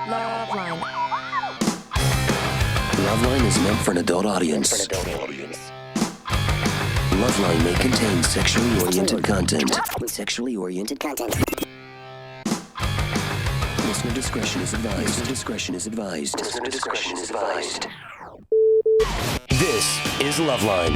LoveLine. LoveLine is meant for an adult audience. LoveLine may contain sexually oriented content. Listener discretion is advised. This is LoveLine.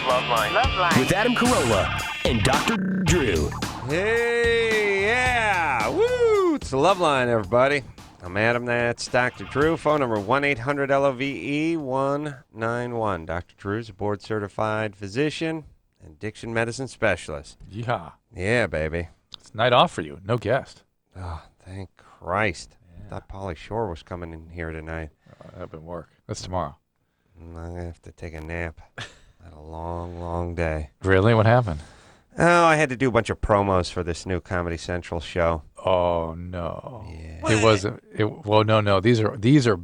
LoveLine. With Adam Carolla and Dr. Drew. Hey, yeah. Woo. It's the LoveLine, everybody. I'm Adam. That's Dr. Drew. Phone number 1-800-LOVE-191. Dr. Drew's a board-certified physician and addiction medicine specialist. Yeehaw. Yeah, baby. It's a night off for you. No guest. Oh, thank Christ. Yeah. I thought Pauly Shore was coming in here tonight. That'll be work. That's tomorrow. I'm going to have to take a nap. Had a long, long day. Really? What happened? Oh, I had to do a bunch of promos for this new Comedy Central show. Oh, no. Yeah. It wasn't. Well, no. These are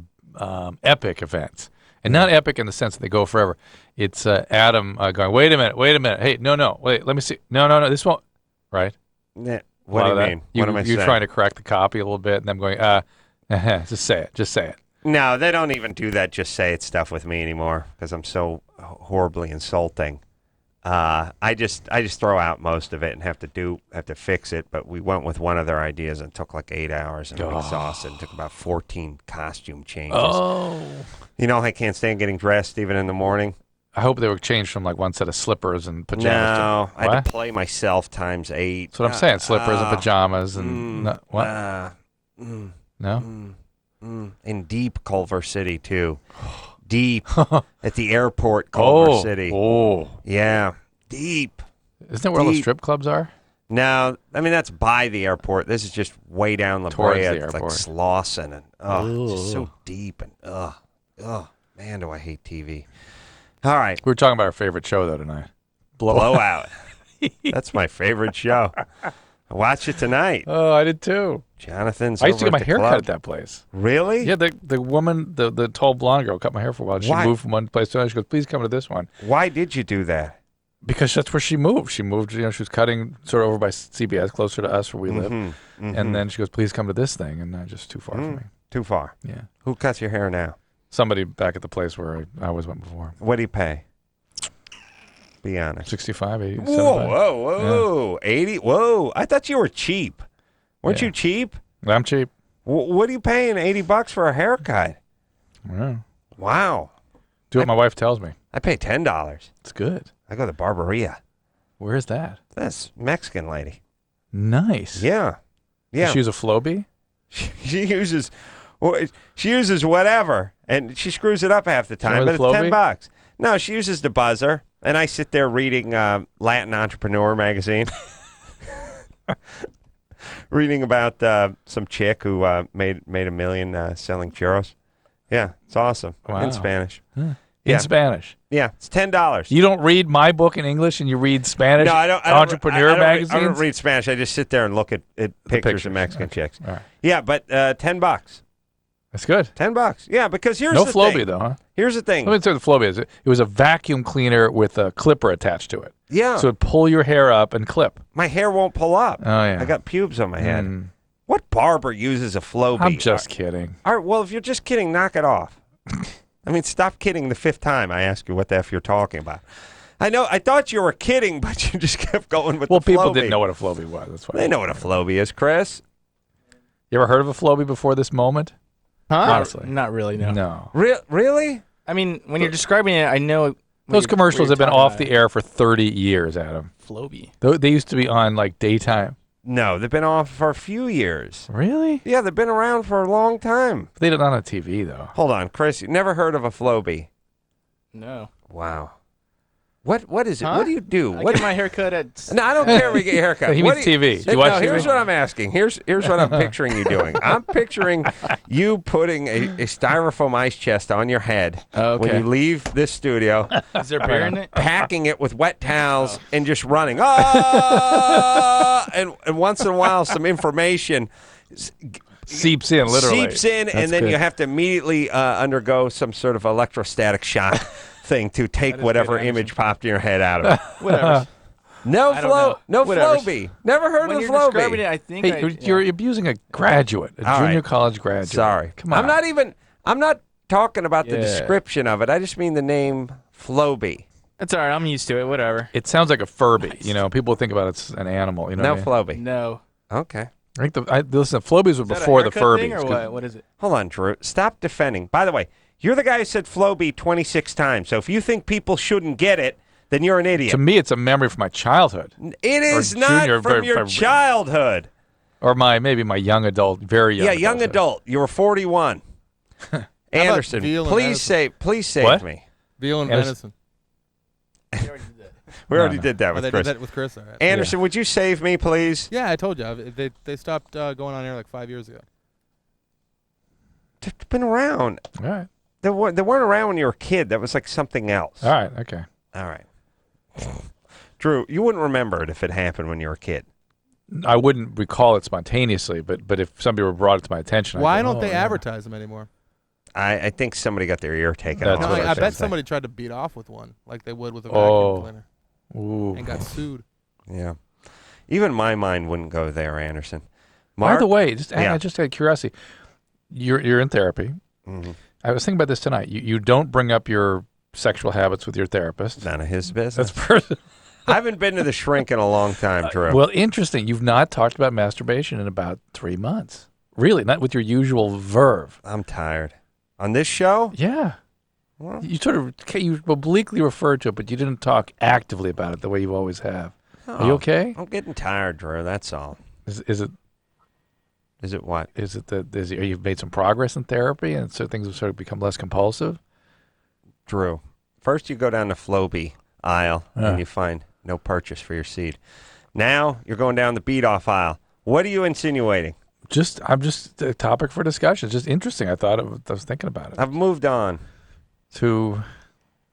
epic events. And not epic in the sense that they go forever. It's Adam going, wait a minute. Hey, no. Wait, let me see. No. This won't. Right? Yeah. What do you mean? What am I saying? You're trying to crack the copy a little bit, and I'm going, just say it. No, they don't even do that just say it stuff with me anymore because I'm so horribly insulting. I just throw out most of it and have to fix it. But we went with one of their ideas and it took like 8 hours and I'm exhausted. It took about 14 costume changes. Oh. You know, I can't stand getting dressed even in the morning. I hope they were changed from like one set of slippers and pajamas. No, to, I had to play myself times 8. That's what I'm saying. Slippers and pajamas and what? No. In deep Culver City too. Deep at the airport, Culver City. Oh, yeah, deep. Isn't that where all the strip clubs are? No, I mean that's by the airport. This is just way down La Towards Brea. the It's like airport. Slauson and it's just so deep and man, do I hate TV. All right, We were talking about our favorite show though tonight. Blowout. That's my favorite show. I watched it tonight. Oh, I did too. Jonathan's. I used to over get my at the hair cut club. at that place. Really? Yeah, the woman, the tall blonde girl, cut my hair for a while. She Why? moved from one place to another. She goes, "Please come to this one," Why did you do that? because that's where she moved. She moved. She was cutting sort of over by CBS, closer to us where we live. And then she goes, "Please come to this thing," and just too far for me. Too far. Yeah, Who cuts your hair now? somebody back at the place where I always went before. What do you pay? Be honest. 65, 80, Whoa, 75. whoa. 80? Whoa. I thought you were cheap. Weren't Yeah. you cheap? I'm cheap. What are you paying $80 for a haircut? Yeah. Wow. Do what my wife tells me. I pay $10. It's good. I go to Barberia. Where is that? That's Mexican lady. Nice. Yeah. Yeah. Does she use a Flowbee? She uses whatever, and she screws it up half the time, but with it's Flowbee? $10. No, she uses the buzzer, and I sit there reading Latin Entrepreneur magazine. Reading about some chick who made $1 million selling churros. Yeah, it's awesome. Wow. In Spanish. In Yeah. Spanish. Yeah, it's $10. You don't read my book in English and you read Spanish No, I don't. entrepreneur magazines? I don't read Spanish. I just sit there and look at pictures of Mexican chicks. All right. Yeah, but $10. That's good. $10. Yeah, because here's No the Flowbee, thing. though, huh? Here's the thing. Let me tell you what the Flowbee is. It was a vacuum cleaner with a clipper attached to it. Yeah. So it'd pull your hair up and clip. My hair won't pull up. Oh, yeah. I got pubes on my head. Mm. What barber uses a Flowbee? I'm just kidding. All right, well, if you're just kidding, knock it off. I mean, stop kidding the 5th time I ask you what the F you're talking about. I know. I thought you were kidding, but you just kept going with Well, the people Flowbee. didn't know what a Flowbee was. That's why. They know what a Flowbee is, Chris. You ever heard of a Flowbee before this moment? Huh? Honestly. Not really, no. No. Really? I mean, when you're describing it, I know. what Those you're commercials have been talking off about. the air for 30 years, Adam. Flowbee. They used to be on, like, daytime. No, they've been off for a few years. Really? Yeah, they've been around for a long time. They did it on a TV, though. Hold on, Chris. You never heard of a Flowbee? No. Wow. What is it? Huh? What do you do? I What? get my hair cut at. No, I don't care where you get your haircut. He What means do you- TV. Do you watch no, here's TV? what I'm asking. Here's what I'm picturing you doing. I'm picturing you putting a styrofoam ice chest on your head Oh, okay. when you leave this studio, Is there beer in it? packing it with wet towels, and just running. And once in a while, some information Seeps in, literally. seeps in, That's and then good. you have to immediately undergo some sort of electrostatic shock thing to take That is whatever good image popped in your head out of it. Whatever. No I don't know. no Whatever. Flowbee. Never heard When of you're Flowbee. describing it, I think Hey, you're abusing a graduate, a All junior right. college graduate. Sorry. Come on. I'm not talking about the Yeah. description of it. I just mean the name Flowbee. That's all right. I'm used to it. Whatever. It sounds like a Furby. You know, people think about it's an animal. You know. No what I mean? Flowbee. No. Okay. I think listen, Flowbees were Is that a before the haircut Furbies. thing or 'cause- what? What is it? Hold on, Drew. Stop defending. By the way, you're the guy who said Flowbee 26 times. So if you think people shouldn't get it, then you're an idiot. To me, it's a memory from my childhood, It is not junior, from your childhood. or maybe my young adult, very young. Yeah, young adulthood. adult. You were 41. Anderson, veal and please venison? save What? me. Veal and Anderson. venison. We already no. did that Oh, with they Chris. did that with Chris. All right. Anderson, would you save me, please? Yeah, I told you. They stopped going on air like 5 years ago. They've been around. All right. They weren't around when you were a kid. That was like something else. All right. Okay. All right. Drew, you wouldn't remember it if it happened when you were a kid. I wouldn't recall it spontaneously, but if somebody were brought it to my attention, I'd Why go, don't they yeah. advertise them anymore? I think somebody got their ear taken That's off. No, what or I bet something. somebody tried to beat off with one, like they would with a Oh. vacuum cleaner, Ooh. and got sued. Yeah. Even my mind wouldn't go there, Anderson. By the way, just Yeah. just out of curiosity, you're in therapy. Mhm. I was thinking about this tonight. You don't bring up your sexual habits with your therapist. None of his business. That's personal. I haven't been to the shrink in a long time, Drew. Well, interesting. You've not talked about masturbation in about 3 months. Really, not with your usual verve. I'm tired. On this show? Yeah. Well, You sort of you obliquely referred to it, but you didn't talk actively about it the way you always have. Are you okay? I'm getting tired, Drew. That's all. Is it Is it what? you've made some progress in therapy and so things have sort of become less compulsive? Drew, first you go down the Flowbee aisle Yeah. and you find no purchase for your seed. Now you're going down the beat-off aisle. What are you insinuating? I'm just a topic for discussion. It's just interesting. I was thinking about it. I've moved on. To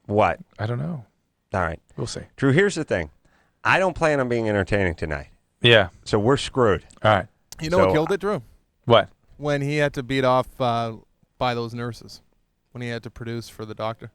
What? I don't know. All right. We'll see. Drew, here's the thing. I don't plan on being entertaining tonight. Yeah. So we're screwed. All right. You know So- what killed it, Drew? What? When he had to beat off by those nurses, when he had to produce for the doctor.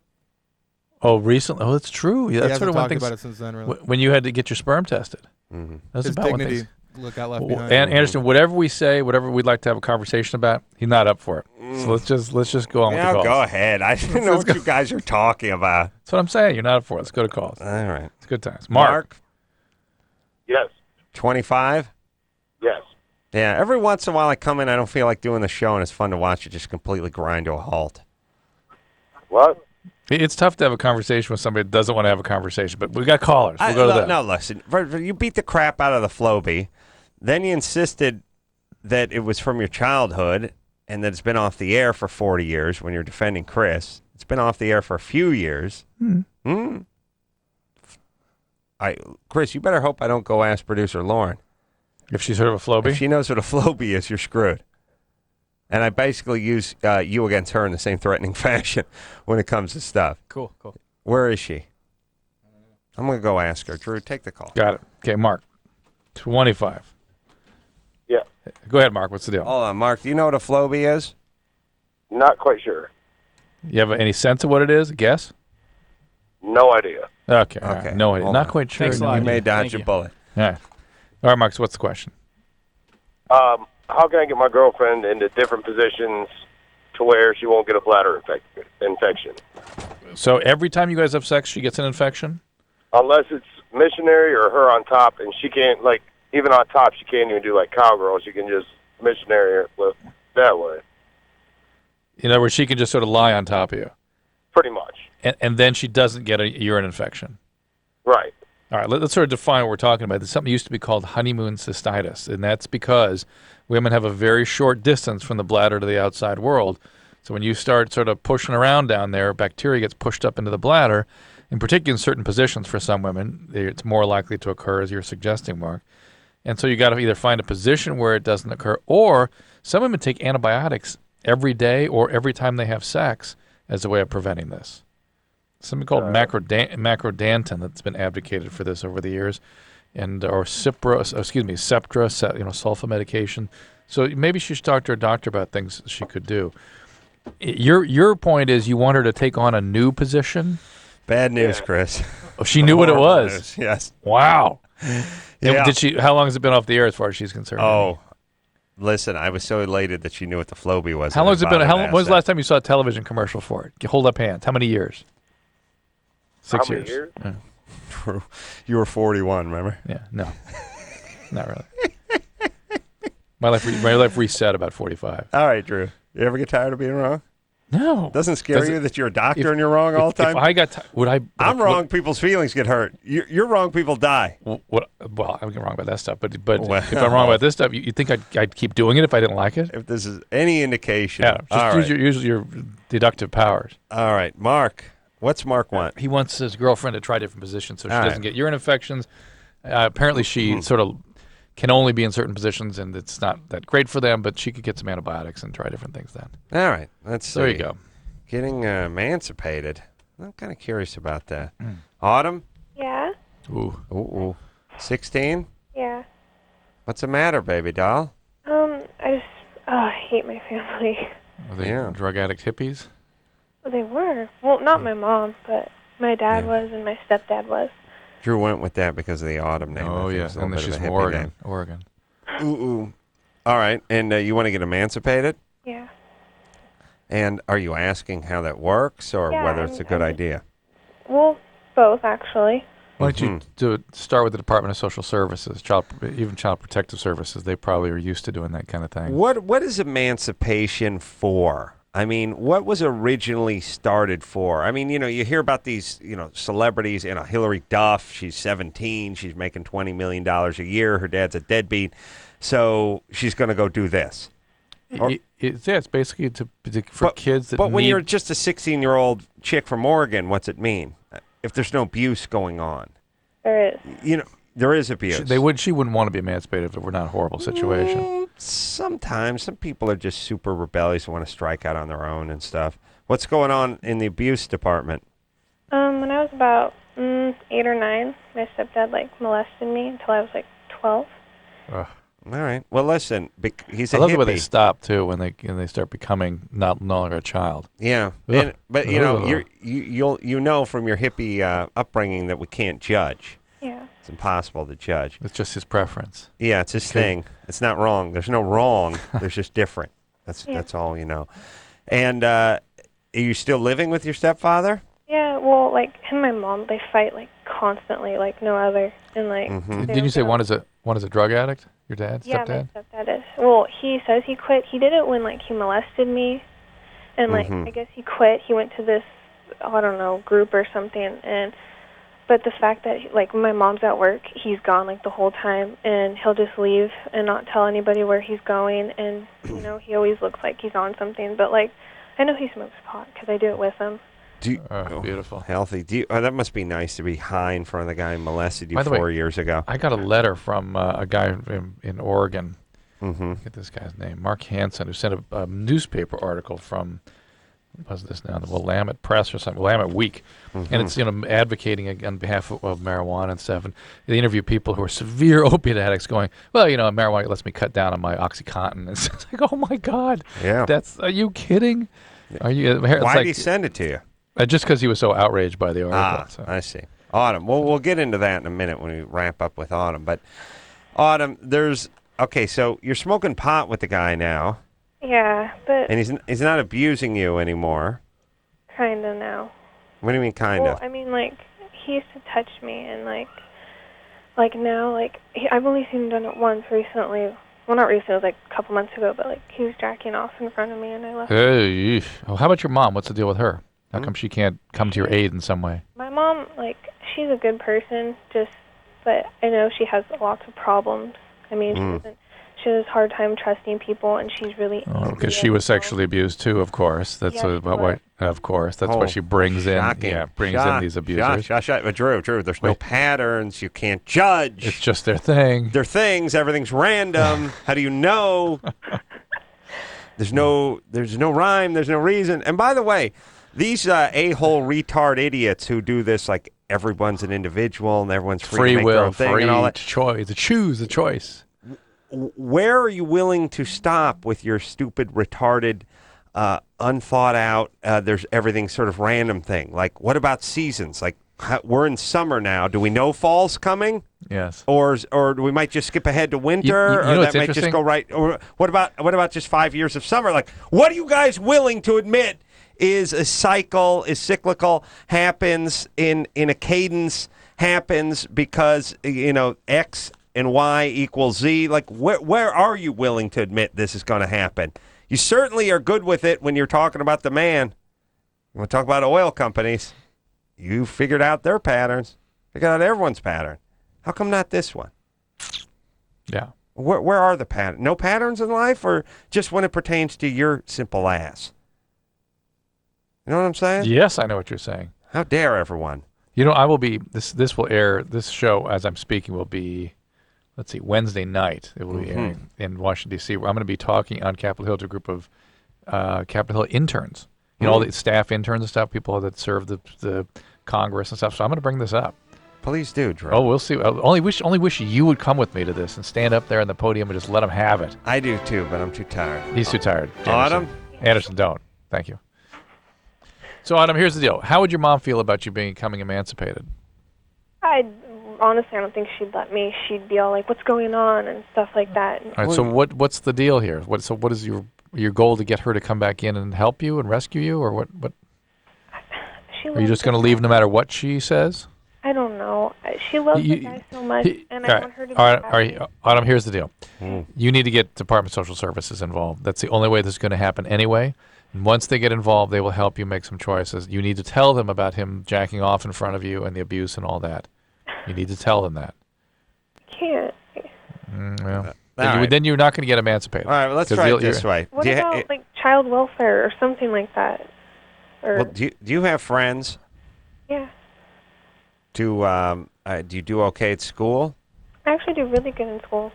Oh, recently. Oh, that's true. Yeah, He that's hasn't sort of when talked things. about it since then, really. When you had to get your sperm tested. Mm-hmm. That's His about when dignity things. got left Well, behind. and Anderson, whatever we say, whatever we'd like to have a conversation about, he's not up for it. So let's just go on with the Now calls. go ahead. I didn't know what you guys are talking about. That's what I'm saying. You're not up for it. Let's go to calls. All right. It's good times. Mark. Yes. 25? Yes. Yeah, every once in a while I come in, I don't feel like doing the show, and it's fun to watch it just completely grind to a halt. What? It's tough to have a conversation with somebody that doesn't want to have a conversation, but we got callers. We'll go to them. No, listen. You beat the crap out of the Flowbee. Then you insisted that it was from your childhood and that it's been off the air for 40 years when you're defending Chris. It's been off the air for a few years. Chris, you better hope I don't go ask producer Lauren. If she's heard of a Flowbee? If she knows what a Flowbee is, you're screwed. And I basically use you against her in the same threatening fashion when it comes to stuff. Cool. Where is she? I'm going to go ask her. Drew, take the call. Got it. Okay, Mark. 25. Yeah. Go ahead, Mark. What's the deal? Hold on, Mark. Do you know what a Flowbee is? Not quite sure. You have any sense of what it is? A guess? No idea. Okay. All Okay, right. No idea. hold Not on. quite sure. Thanks a No lot. You idea. may dodge Thank a you. bullet. All right. All right, Mark. So what's the question? How can I get my girlfriend into different positions to where she won't get a bladder infection? So every time you guys have sex, she gets an infection? Unless it's missionary or her on top, and she can't, like, even on top, she can't even do, like, cowgirl. She can just missionary her with that way. In other words, she can just sort of lie on top of you. Pretty much. And then she doesn't get a urine infection. Right. All right, let's sort of define what we're talking about. There's something used to be called honeymoon cystitis, and that's because women have a very short distance from the bladder to the outside world. So when you start sort of pushing around down there, bacteria gets pushed up into the bladder, in particular in certain positions for some women. It's more likely to occur, as you're suggesting, Mark. And so you got to either find a position where it doesn't occur, or some women take antibiotics every day or every time they have sex as a way of preventing this. Something called macrodantin that's been advocated for this over the years, and or Septra, sulfa medication. So maybe she should talk to her doctor about things she could do. Your point is you want her to take on a new position. Bad news, Yeah. Chris. Oh, she knew what it Horrible was. news, yes. Wow. Yeah. Did she? How long has it been off the air as far as she's concerned? Oh, listen, I was so elated that she knew what the Flowbee was. How long has it been? How When was the last time you saw a television commercial for it? Hold up hands. How many years? 6 How many years. years? Yeah. You were 41, remember? Yeah. No. Not really. My life reset about 45. All right, Drew. You ever get tired of being wrong? No. Doesn't scare Does you it- that you're a doctor if- and you're wrong all the time? If I got, would I? I'm wrong. People's feelings get hurt. You're wrong. People die. Well, I'm wrong about that stuff, but Well. if I'm wrong about this stuff, you think I'd keep doing it if I didn't like it? If this is any indication. Yeah, All just right. use your deductive powers. All right, Mark. What's Mark want? He wants his girlfriend to try different positions so she All doesn't right. get urine infections. Apparently, she sort of can only be in certain positions, and it's not that great for them. But she could get some antibiotics and try different things then. All right. Let's see. There you go. Getting emancipated. I'm kind of curious about that. Autumn? Yeah, Ooh. Ooh. 16? yeah. What's the matter, baby doll? I hate my family. Are they Yeah. drug addict hippies? Well, they were. Well, not my mom, but my dad was and my stepdad was. Drew went with that because of the Autumn name. I Oh think yeah, it's a little and then bit she's of a from hippie Oregon. name. Oregon. Ooh. All right. And you want to get emancipated? Yeah. And are you asking how that works or Yeah, whether it's a good I'm- idea? Well, both actually. Why don't you start with the Department of Social Services, even Child Protective Services? They probably are used to doing that kind of thing. What is emancipation for? I mean, what was originally started for? I mean, you hear about these, celebrities, Hillary Duff, she's 17, she's making $20 million a year, her dad's a deadbeat, so she's going to go do this. It's basically for kids that But when need- you're just a 16-year-old chick from Oregon, what's it mean? If there's no abuse going on. There is. There is abuse. She wouldn't want to be emancipated if it were not a horrible situation. Sometimes some people are just super rebellious and want to strike out on their own and stuff. What's going on in the abuse department? When I was about 8 or 9, my stepdad molested me until I was 12. Ugh. All right. Well, listen, he's a I love the way hippie. they stop too when they start becoming no longer a child. Yeah, Ugh. but Ugh. you'll know from your hippie upbringing that we can't judge. Yeah. It's impossible to judge. It's just his preference. Yeah, it's his Okay. thing. It's not wrong. There's no wrong. There's just different. That's all you know. And are you still living with your stepfather? Yeah, well, him and my mom, they fight constantly, like no other. And Didn't you say one is a drug addict? Your dad, Yeah, stepdad? my stepdad is. Well, he says he quit. He did it when he molested me, and I guess he quit. He went to this, I don't know, group or something. But the fact that when my mom's at work, he's gone the whole time, and he'll just leave and not tell anybody where he's going. And he always looks like he's on something. But I know he smokes pot because I do it with him. Beautiful. Healthy. That must be nice to be high in front of the guy who molested you By the way, 4 years ago. I got a letter from a guy in Oregon. Mm-hmm. Get this guy's name, Mark Hansen, who sent a newspaper article from, what was this now, the Willamette Press or something, Willamette Week, and it's advocating on behalf of marijuana and stuff. And they interview people who are severe opiate addicts, going, well, marijuana lets me cut down on my OxyContin. It's oh my God, Yeah. are you kidding? Are you? Why did he send it to you? Just because he was so outraged by the article. So. I see. Autumn. Well, we'll get into that in a minute when we wrap up with Autumn. But Autumn, so you're smoking pot with the guy now, Yeah, but and he's not abusing you anymore. kind of now. What do you mean, kind Well, of? I mean, he used to touch me, and now, I've only seen him done it once recently. Well, not recently, it was a couple months ago, but he was jacking off in front of me, and I left. Hey, oh, how about your mom? What's the deal with her? How come she can't come to your aid in some way? My mom, she's a good person, but I know she has lots of problems. I mean, she has a hard time trusting people, and she's really angry Because at she was people. sexually abused too, of course. That's Yeah, she why. Of course, that's why she brings shocking. in these abusers. But Drew, there's no Wait. patterns. You can't judge. It's just their thing. They're things. Everything's random. How do you know? There's no rhyme. There's no reason. And by the way, these a-hole retard idiots who do this, everyone's an individual and everyone's free to make their will, own thing free and all that. choice, to choose the choice. Where are you willing to stop with your stupid, retarded unthought out. There's everything sort of random thing. Like, what about seasons? Like, we're in summer now. Do we know fall's coming? Yes. Or we might just skip ahead to winter, you know or what's that might just interesting? go right. Or what about just 5 years of summer? Like, what are you guys willing to admit is a cycle, is cyclical, happens in a cadence, happens because X and Y equals Z? Like, where are you willing to admit this is going to happen? You certainly are good with it when you're talking about the man. You want to talk about oil companies? You figured out their patterns. Figured out everyone's pattern. How come not this one? Yeah. Where are the patterns? No patterns in life, or just when it pertains to your simple ass? You know what I'm saying? Yes, I know what you're saying. How dare everyone? I will be this will air. This show, as I'm speaking, will be, let's see, Wednesday night. It will be airing in Washington D.C. Where I'm going to be talking on Capitol Hill to a group of Capitol Hill interns. All the staff interns and stuff, people that serve the Congress and stuff. So I'm going to bring this up. Please do, Drew. Oh, we'll see. I only wish you would come with me to this and stand up there on the podium and just let him have it. I do too, but I'm too tired. He's too tired. Autumn? Anderson, don't. Thank you. So, Autumn, here's the deal. How would your mom feel about you becoming emancipated? Honestly, I don't think she'd let me. She'd be all like, "What's going on?" and stuff like that. All right. So what's the deal here? What is your goal to get her to come back in and help you and rescue you, or what? Are you just going to leave no matter what she says? I don't know. She loves the guy so much, and I want her to be all happy. right, Autumn, here's the deal. You need to get Department of Social Services involved. That's the only way this is going to happen anyway. And once they get involved, they will help you make some choices. You need to tell them about him jacking off in front of you and the abuse and all that. You need to tell them that. Can't. Then you're not going to get emancipated. All right, well, let's try it this way. What about like child welfare or something like that? Or Well, do you have friends? yeah, Do you do okay at school? I actually do really good in school.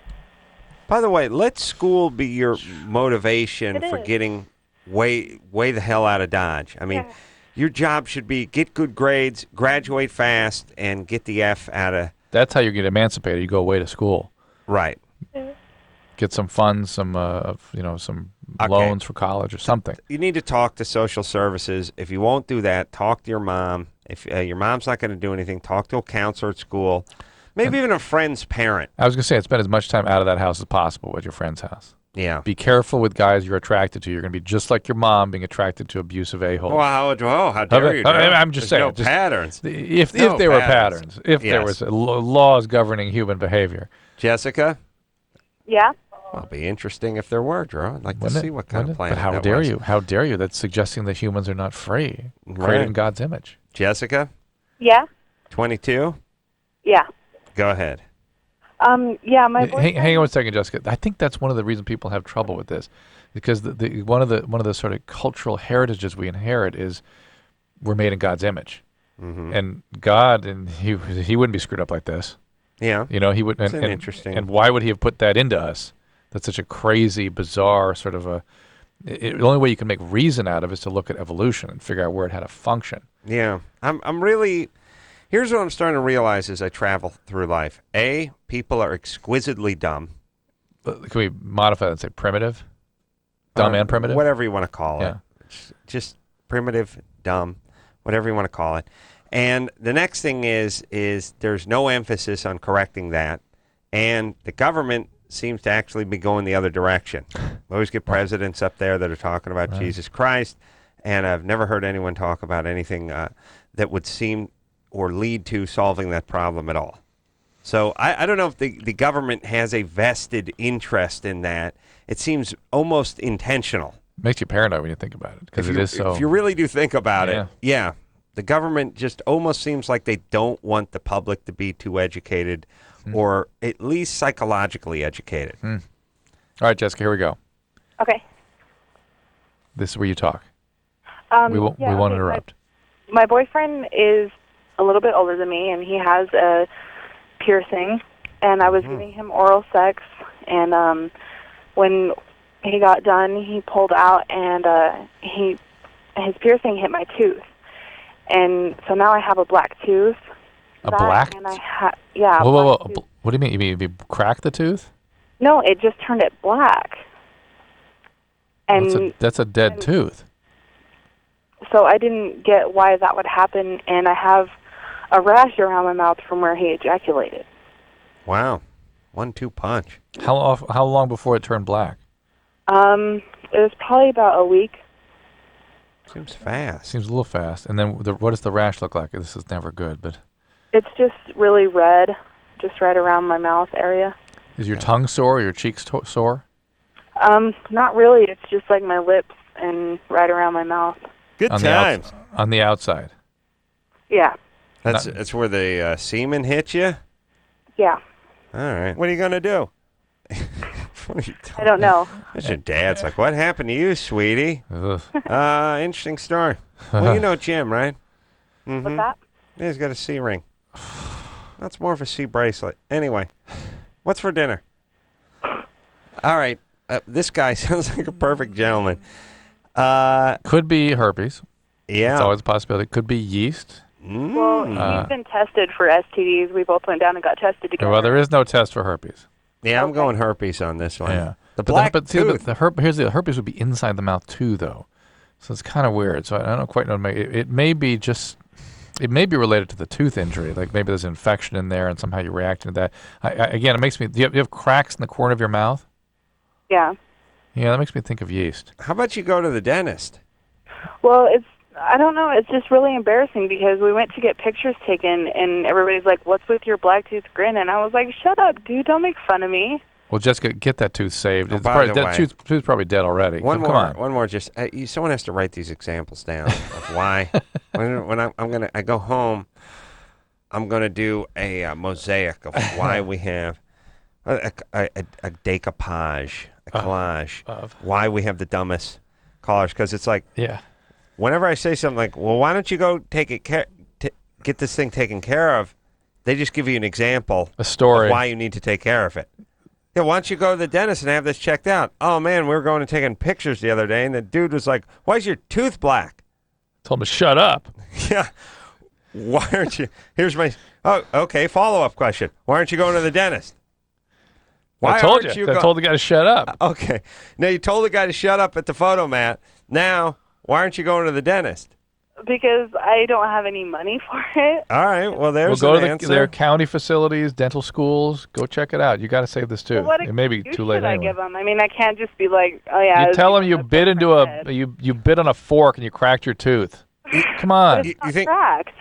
By the way, let school be your motivation It for is. getting way the hell out of Dodge. I mean, Yeah. your job should be get good grades, graduate fast, and get the F out of. That's how you get emancipated. You go away to school. Right. Yeah. Get some funds, some loans for college or something. You need to talk to social services. If you won't do that, talk to your mom. If your mom's not going to do anything, talk to a counselor at school. Maybe even a friend's parent. I was going to say, spend as much time out of that house as possible at your friend's house. Yeah. Be careful with guys you're attracted to. You're going to be just like your mom being attracted to abusive a-holes. Wow, how dare you? Joe? I'm just There's saying. no patterns. If No there were patterns. patterns, if there Yes. was laws governing human behavior. Jessica? Yeah. Well, it'd be interesting if there were, Drew. I'd like to Wouldn't see it? what kind Wouldn't of it? planet But how that dare was. you? How dare you? That's suggesting that humans are not free, created Right. in God's image. Jessica? Yeah. 22? Yeah. Go ahead. Yeah. My boyfriend. Hang on one second, Jessica. I think that's one of the reasons people have trouble with this, because one of the sort of cultural heritages we inherit is we're made in God's image, and God, and he wouldn't be screwed up like this. Yeah. He would. It's And, an interesting. And why would he have put that into us? That's such a crazy, bizarre sort of a. The only way you can make reason out of it is to look at evolution and figure out where it had a function. Yeah. I'm really. Here's what I'm starting to realize as I travel through life. A, people are exquisitely dumb. Can we modify that and say primitive? Dumb and primitive? Whatever you want to call Yeah. it. Just primitive, dumb, whatever you want to call it. And the next thing is there's no emphasis on correcting that. And the government seems to actually be going the other direction. We always get presidents up there that are talking about Jesus Christ, and I've never heard anyone talk about anything that would seem or lead to solving that problem at all. So I don't know if the government has a vested interest in that. It seems almost intentional. Makes you paranoid when you think about it, because If it you- is so. If you really do think about Yeah. it, yeah. The government just almost seems like they don't want the public to be too educated or at least psychologically educated. All right, Jessica, here we go. Okay. This is where you talk. We won't okay, interrupt. My boyfriend is a little bit older than me, and he has a piercing. And I was giving him oral sex, and when he got done, he pulled out, and his piercing hit my tooth. And so now I have a black tooth. A black? And yeah. Whoa, whoa, black whoa. tooth. What do you mean? You cracked the tooth? No, it just turned it black. And That's a dead tooth. so I didn't get why that would happen, and I have a rash around my mouth from where he ejaculated. Wow. 1-2 punch. How long before it turned black? It was probably about a week. Seems fast. Seems a little fast. And then what does the rash look like? This is never good, but It's just really red, just right around my mouth area. is your tongue sore or your cheeks sore? Not really. It's just like my lips and right around my mouth. Good On times. On the outside. Yeah. That's where the semen hit you? Yeah. All right. What are you going to do? What are you I don't know. Your dad's like, what happened to you, sweetie? Ugh. Interesting story. Well, you know Jim, right? Mm-hmm. What's that? Yeah, he's got a C ring. That's more of a C bracelet. Anyway, what's for dinner? All right. This guy sounds like a perfect gentleman. Could be herpes. Yeah. It's always a possibility. Could be yeast. Well, he's been tested for STDs. We both went down and got tested together. Well, there is no test for herpes. Yeah, I'm going herpes on this one. Yeah. The black tooth. Here's the herpes would be inside the mouth too, though. So it's kind of weird. So I don't quite know. It may be related to the tooth injury. Like maybe there's an infection in there and somehow you're reacting to that. Again, it makes me. Do you have cracks in the corner of your mouth? Yeah. Yeah, that makes me think of yeast. How about you go to the dentist? Well, I don't know. It's just really embarrassing because we went to get pictures taken, and everybody's like, "What's with your black tooth grin?" And I was like, "Shut up, dude! Don't make fun of me." Well, Jessica, get that tooth saved. Oh, It's by probably the that way, tooth's probably dead already. One Come on. more. Just someone has to write these examples down of why. when I go home, I'm gonna do a mosaic of why we have a decoupage, a collage of why we have the dumbest callers. Because it's like, yeah. Whenever I say something like, "Well, why don't you go get this thing taken care of?" They just give you an example, a story of why you need to take care of it. Yeah, why don't you go to the dentist and have this checked out? Oh man, we were going and taking pictures the other day, and the dude was like, "Why is your tooth black?" Told him to shut up. Yeah. Why aren't you? Here's my. Oh, okay. Follow-up question. Why aren't you going to the dentist? Why I told aren't you. I told the guy to shut up. Okay. Now you told the guy to shut up at the photo mat. Now, why aren't you going to the dentist? Because I don't have any money for it. All right. Well, there's We'll go an to answer. their county facilities, dental schools. Go check it out. You got to save this tooth. What It may be excuse too late should I anyway. give them? I mean, I can't just be like, "Oh yeah." You it's tell them because you I bit broke into my a head. you bit on a fork and you cracked your tooth. Come But on, it's not you think- cracked.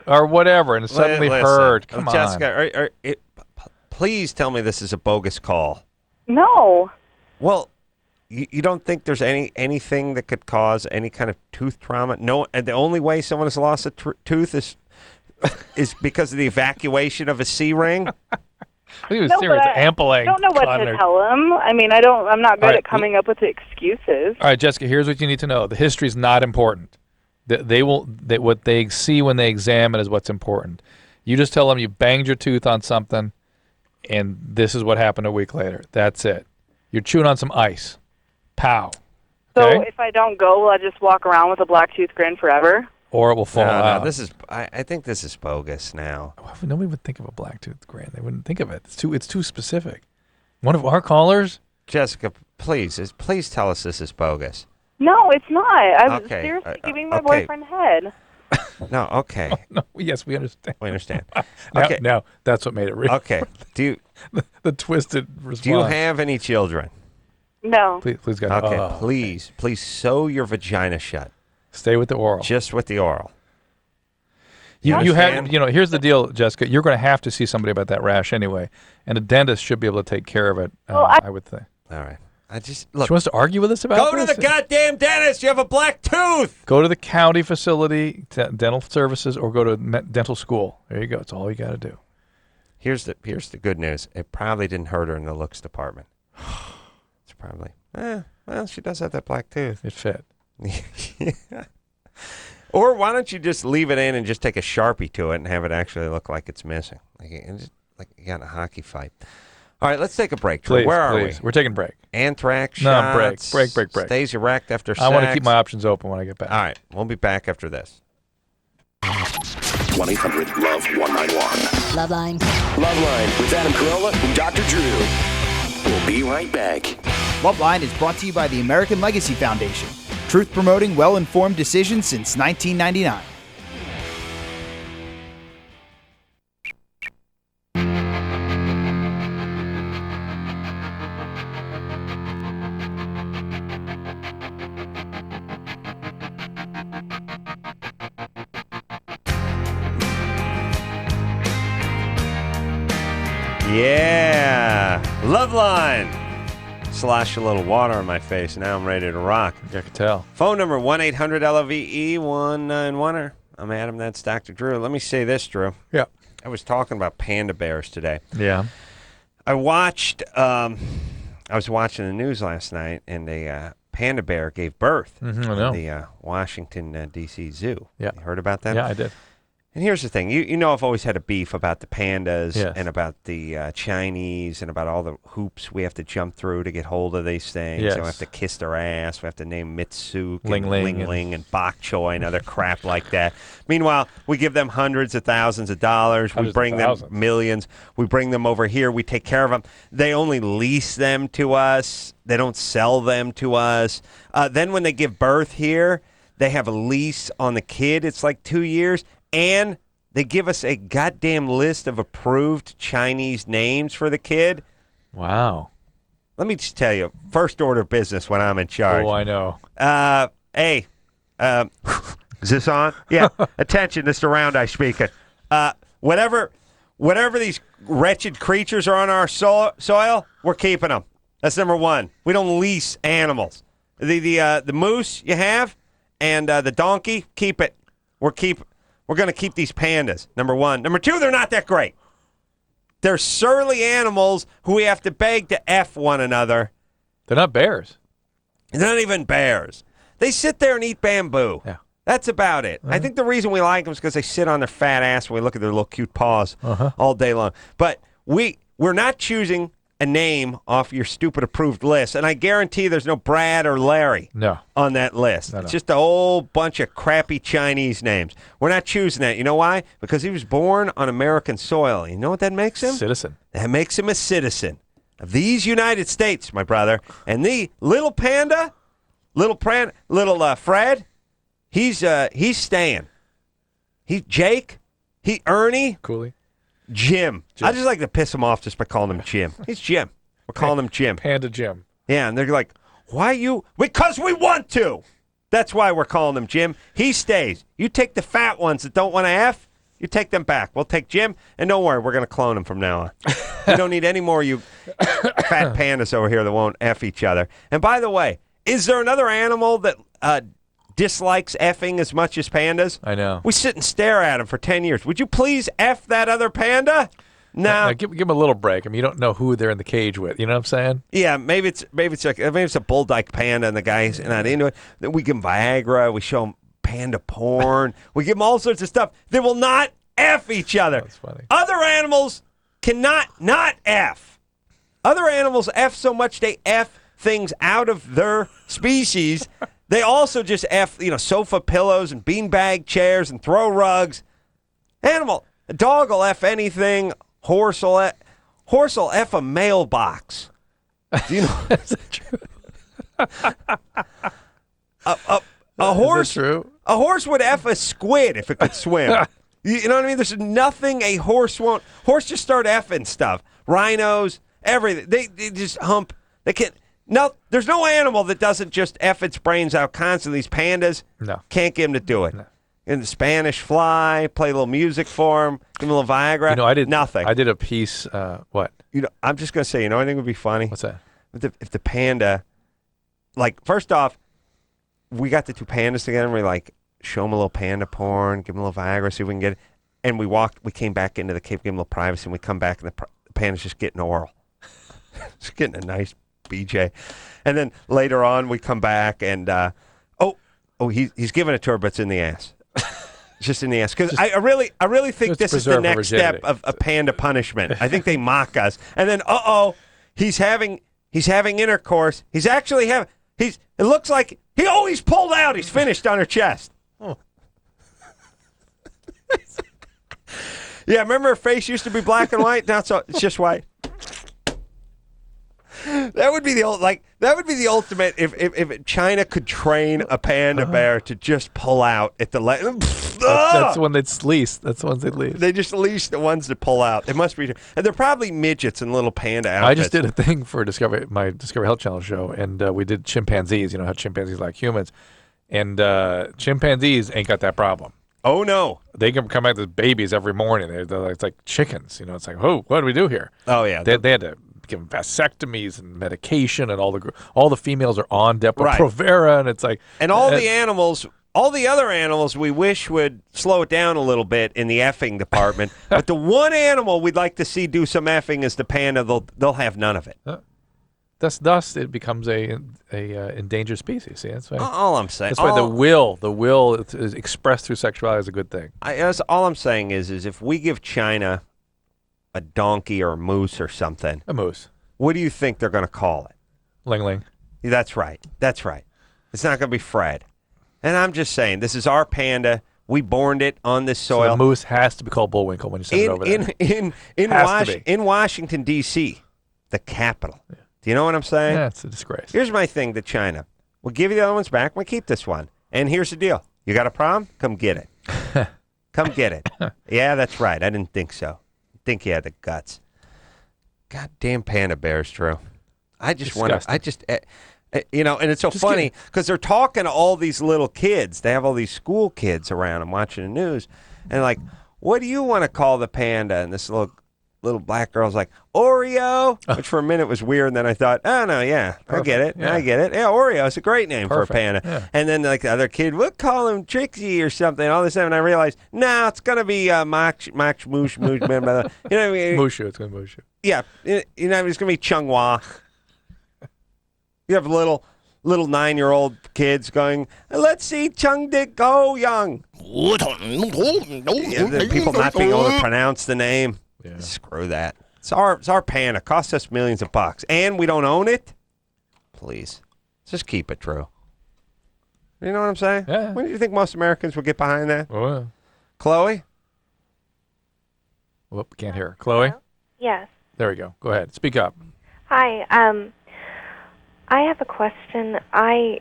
or whatever, and it suddenly Listen, hurt. Come Jessica, please tell me this is a bogus call. No. Well, you don't think there's anything that could cause any kind of tooth trauma? No, and the only way someone has lost a tooth is because of the evacuation of a C ring. on. He was No, serious. but I Ampling. don't know what on to there. tell them. I mean, I'm not good All right, at coming up with excuses. All right, Jessica. Here's what you need to know. The history is not important. What they see when they examine is what's important. You just tell them you banged your tooth on something, and this is what happened a week later. That's it. You're chewing on some ice. Pow. So Okay? if I don't go, will I just walk around with a black tooth grin forever? Or it will fall out. No, this is. I think this is bogus now. Nobody would think of a black tooth grin. They wouldn't think of it. It's too specific. One of our callers. Jessica, please tell us this is bogus. No, it's not. I'm Okay, seriously giving my okay. boyfriend head. No, okay, No, yes, we understand. we understand. Now, Okay, now that's what made it real. okay. Do The twisted response. you have any children? No. Please, God. Okay, Oh, please sew your vagina shut, stay with the oral. just with the oral. You understand? have, here's the deal, Jessica. You're going to have to see somebody about that rash anyway, and a dentist should be able to take care of it. Well, I would think. All right. I just look. She wants to argue with us about Go to this? the goddamn dentist. You have a black tooth. Go to the county facility, dental services, or go to dental school. There you go. It's all you got to do. Here's the good news. It probably didn't hurt her in the looks department. It's probably well, she does have that black tooth. It fit. Yeah. Or why don't you just leave it in and just take a Sharpie to it and have it actually look like it's missing, like you got in a hockey fight. All right, let's take a break. Drew. Please, Where are please. we? We're taking a break. Anthrax No, shots. break. Stays erect after sex. I want to keep my options open when I get back. All right, we'll be back after this. 1-800-LOVE-191. LoveLine. LoveLine with Adam Carolla and Dr. Drew. We'll be right back. LoveLine is brought to you by the American Legacy Foundation, truth promoting well-informed decisions since 1999. Yeah. LoveLine. Slosh a little water on my face. Now I'm ready to rock. I could tell. Phone number 1-800-LOVE-191. I'm Adam. That's Dr. Drew. Let me say this, Drew. Yeah. I was talking about panda bears today. Yeah. I watched. I was watching the news last night, and a panda bear gave birth I at know. the Washington D.C. Zoo. Yeah. You heard about that? Yeah, I did. And here's the thing. You know I've always had a beef about the pandas Yes. and about the Chinese and about all the hoops we have to jump through to get hold of these things. Yes. So we have to kiss their ass. We have to name Mitsuk Ling and Ling Ling and- Ling and Bok Choy and other crap like that. Meanwhile, we give them hundreds of thousands of dollars. Hundreds We of bring them thousands. millions. We bring them over here. We take care of them. They only lease them to us. They don't sell them to us. Then when they give birth here, they have a lease on the kid. It's like 2 years. And they give us a goddamn list of approved Chinese names for the kid. Wow. Let me just tell you, first order of business when I'm in charge. Oh, I know. Hey, is this on? Yeah. Attention, Mr. Round Eye speaking. Whatever these wretched creatures are on our soil, we're keeping them. That's number one. We don't lease animals. The moose you have and the donkey, keep it. We're going to keep these pandas, number one. Number two, they're not that great. They're surly animals who we have to beg to F one another. They're not bears. They're not even bears. They sit there and eat bamboo. Yeah. That's about it. I think the reason we like them is because they sit on their fat ass when we look at their little cute paws all day long. But we're not choosing a name off your stupid approved list, and I guarantee there's no Brad or Larry No. on that list. No. It's just a whole bunch of crappy Chinese names. We're not choosing that. You know why? Because he was born on American soil. You know what that makes him? Citizen. That makes him a citizen of these United States, my brother. And the little panda, Fred, he's staying. Jake, Ernie, Cooley. Jim. I just like to piss him off just by calling him Jim. He's Jim. We're calling him Jim. Panda Jim. Yeah, and they're like, why you? Because we want to. That's why we're calling him Jim. He stays. You take the fat ones that don't want to F, you take them back. We'll take Jim, and don't worry, we're going to clone him from now on. We don't need any more of you fat pandas over here that won't F each other. And by the way, is there another animal that dislikes effing as much as pandas? I know. We sit and stare at him for 10 years. Would you please F that other panda? No. Now, give them a little break. I mean, you don't know who they're in the cage with. You know what I'm saying? Yeah, maybe it's a bull dyke panda and the guy's not into it. Then we give him Viagra. We show him panda porn. We give them all sorts of stuff. They will not F each other. That's funny. Other animals cannot not F. Other animals F so much they F things out of their species. They also just F, sofa pillows and beanbag chairs and throw rugs. A dog will F anything. Horse will F a mailbox. Do you know? Is that true? A horse. Is that true? A horse would F a squid if it could swim. You know what I mean? There's nothing a horse won't. Horse just start Fing stuff. Rhinos, everything. They just hump. They can't. No, there's no animal that doesn't just F its brains out constantly. These pandas can't get him to do it. No. In the Spanish fly, play a little music for him, give him a little Viagra. I did nothing. I did a piece. What? I'm just gonna say. I think would be funny. What's that? If the panda, first off, we got the two pandas together and we show them a little panda porn, give them a little Viagra, see if we can get it. And we came back into the cave, gave them a little privacy, and we come back and the panda's just getting oral. Just getting a nice BJ. And then later on we come back and he's giving it to her, but it's in the ass. It's just in the ass. Because I really think this is the next step of panda punishment. I think they mock us. And then he's having intercourse. He's actually it looks like he's pulled out. He's finished on her chest. Oh. Yeah, remember her face used to be black and white? Now it's just white. That would be the ultimate if China could train a panda bear to just pull out at the That's when it's least. That's the ones they least. They just leash the ones that pull out. It must be, and they're probably midgets in little panda outfits. I just did a thing for my Discovery Health Channel show, and we did chimpanzees. You know how chimpanzees like humans, and chimpanzees ain't got that problem. Oh no, they can come out as babies every morning. It's like chickens. You know, it's like, oh, what do we do here? Oh yeah, they had to give them vasectomies and medication, and all the females are on Depo-Provera, and it's like, and all the animals. All the other animals we wish would slow it down a little bit in the effing department, but the one animal we'd like to see do some effing is the panda. They'll have none of it. Thus it becomes a endangered species. See, that's why. All I'm saying. That's why the will is expressed through sexuality is a good thing. All I'm saying is if we give China a donkey or a moose or something, a moose, what do you think they're going to call it? Ling Ling. That's right. That's right. It's not going to be Fred. And I'm just saying, this is our panda. We borned it on this soil. So the moose has to be called Bullwinkle when you send it over there. In Washington, D.C., the capital. Yeah. Do you know what I'm saying? Yeah, it's a disgrace. Here's my thing to China. We'll give you the other ones back. We'll keep this one. And here's the deal. You got a problem? Come get it. Come get it. Yeah, that's right. I didn't think so. I think you had the guts. Goddamn panda bears, Drew. I just want to... You know, and it's so funny because they're talking to all these little kids. They have all these school kids around them watching the news. And like, what do you want to call the panda? And this little black girl's like, Oreo, which for a minute was weird. And then I thought, oh, no, yeah, I get it. Yeah. I get it. Yeah, Oreo is a great name for a panda. Yeah. And then like the other kid, we'll call him Trixie or something. All this time, and I realized, no, it's going to be Mach, Moosh, blah, blah. You know what I mean? Mushu, it's going to be Mushu. Yeah, you know, it's going to be Chunghwa. You have little 9-year-old kids going, let's see Chung Dick go young. The people not being able to pronounce the name. Yeah. Screw that. It's our panda. It costs us millions of bucks. And we don't own it? Please. Just keep it true. You know what I'm saying? Yeah. When do you think most Americans would get behind that? Oh, yeah. Chloe? Whoop, can't hear. Chloe? Hello? Yes. There we go. Go ahead. Speak up. Hi. I have a question. I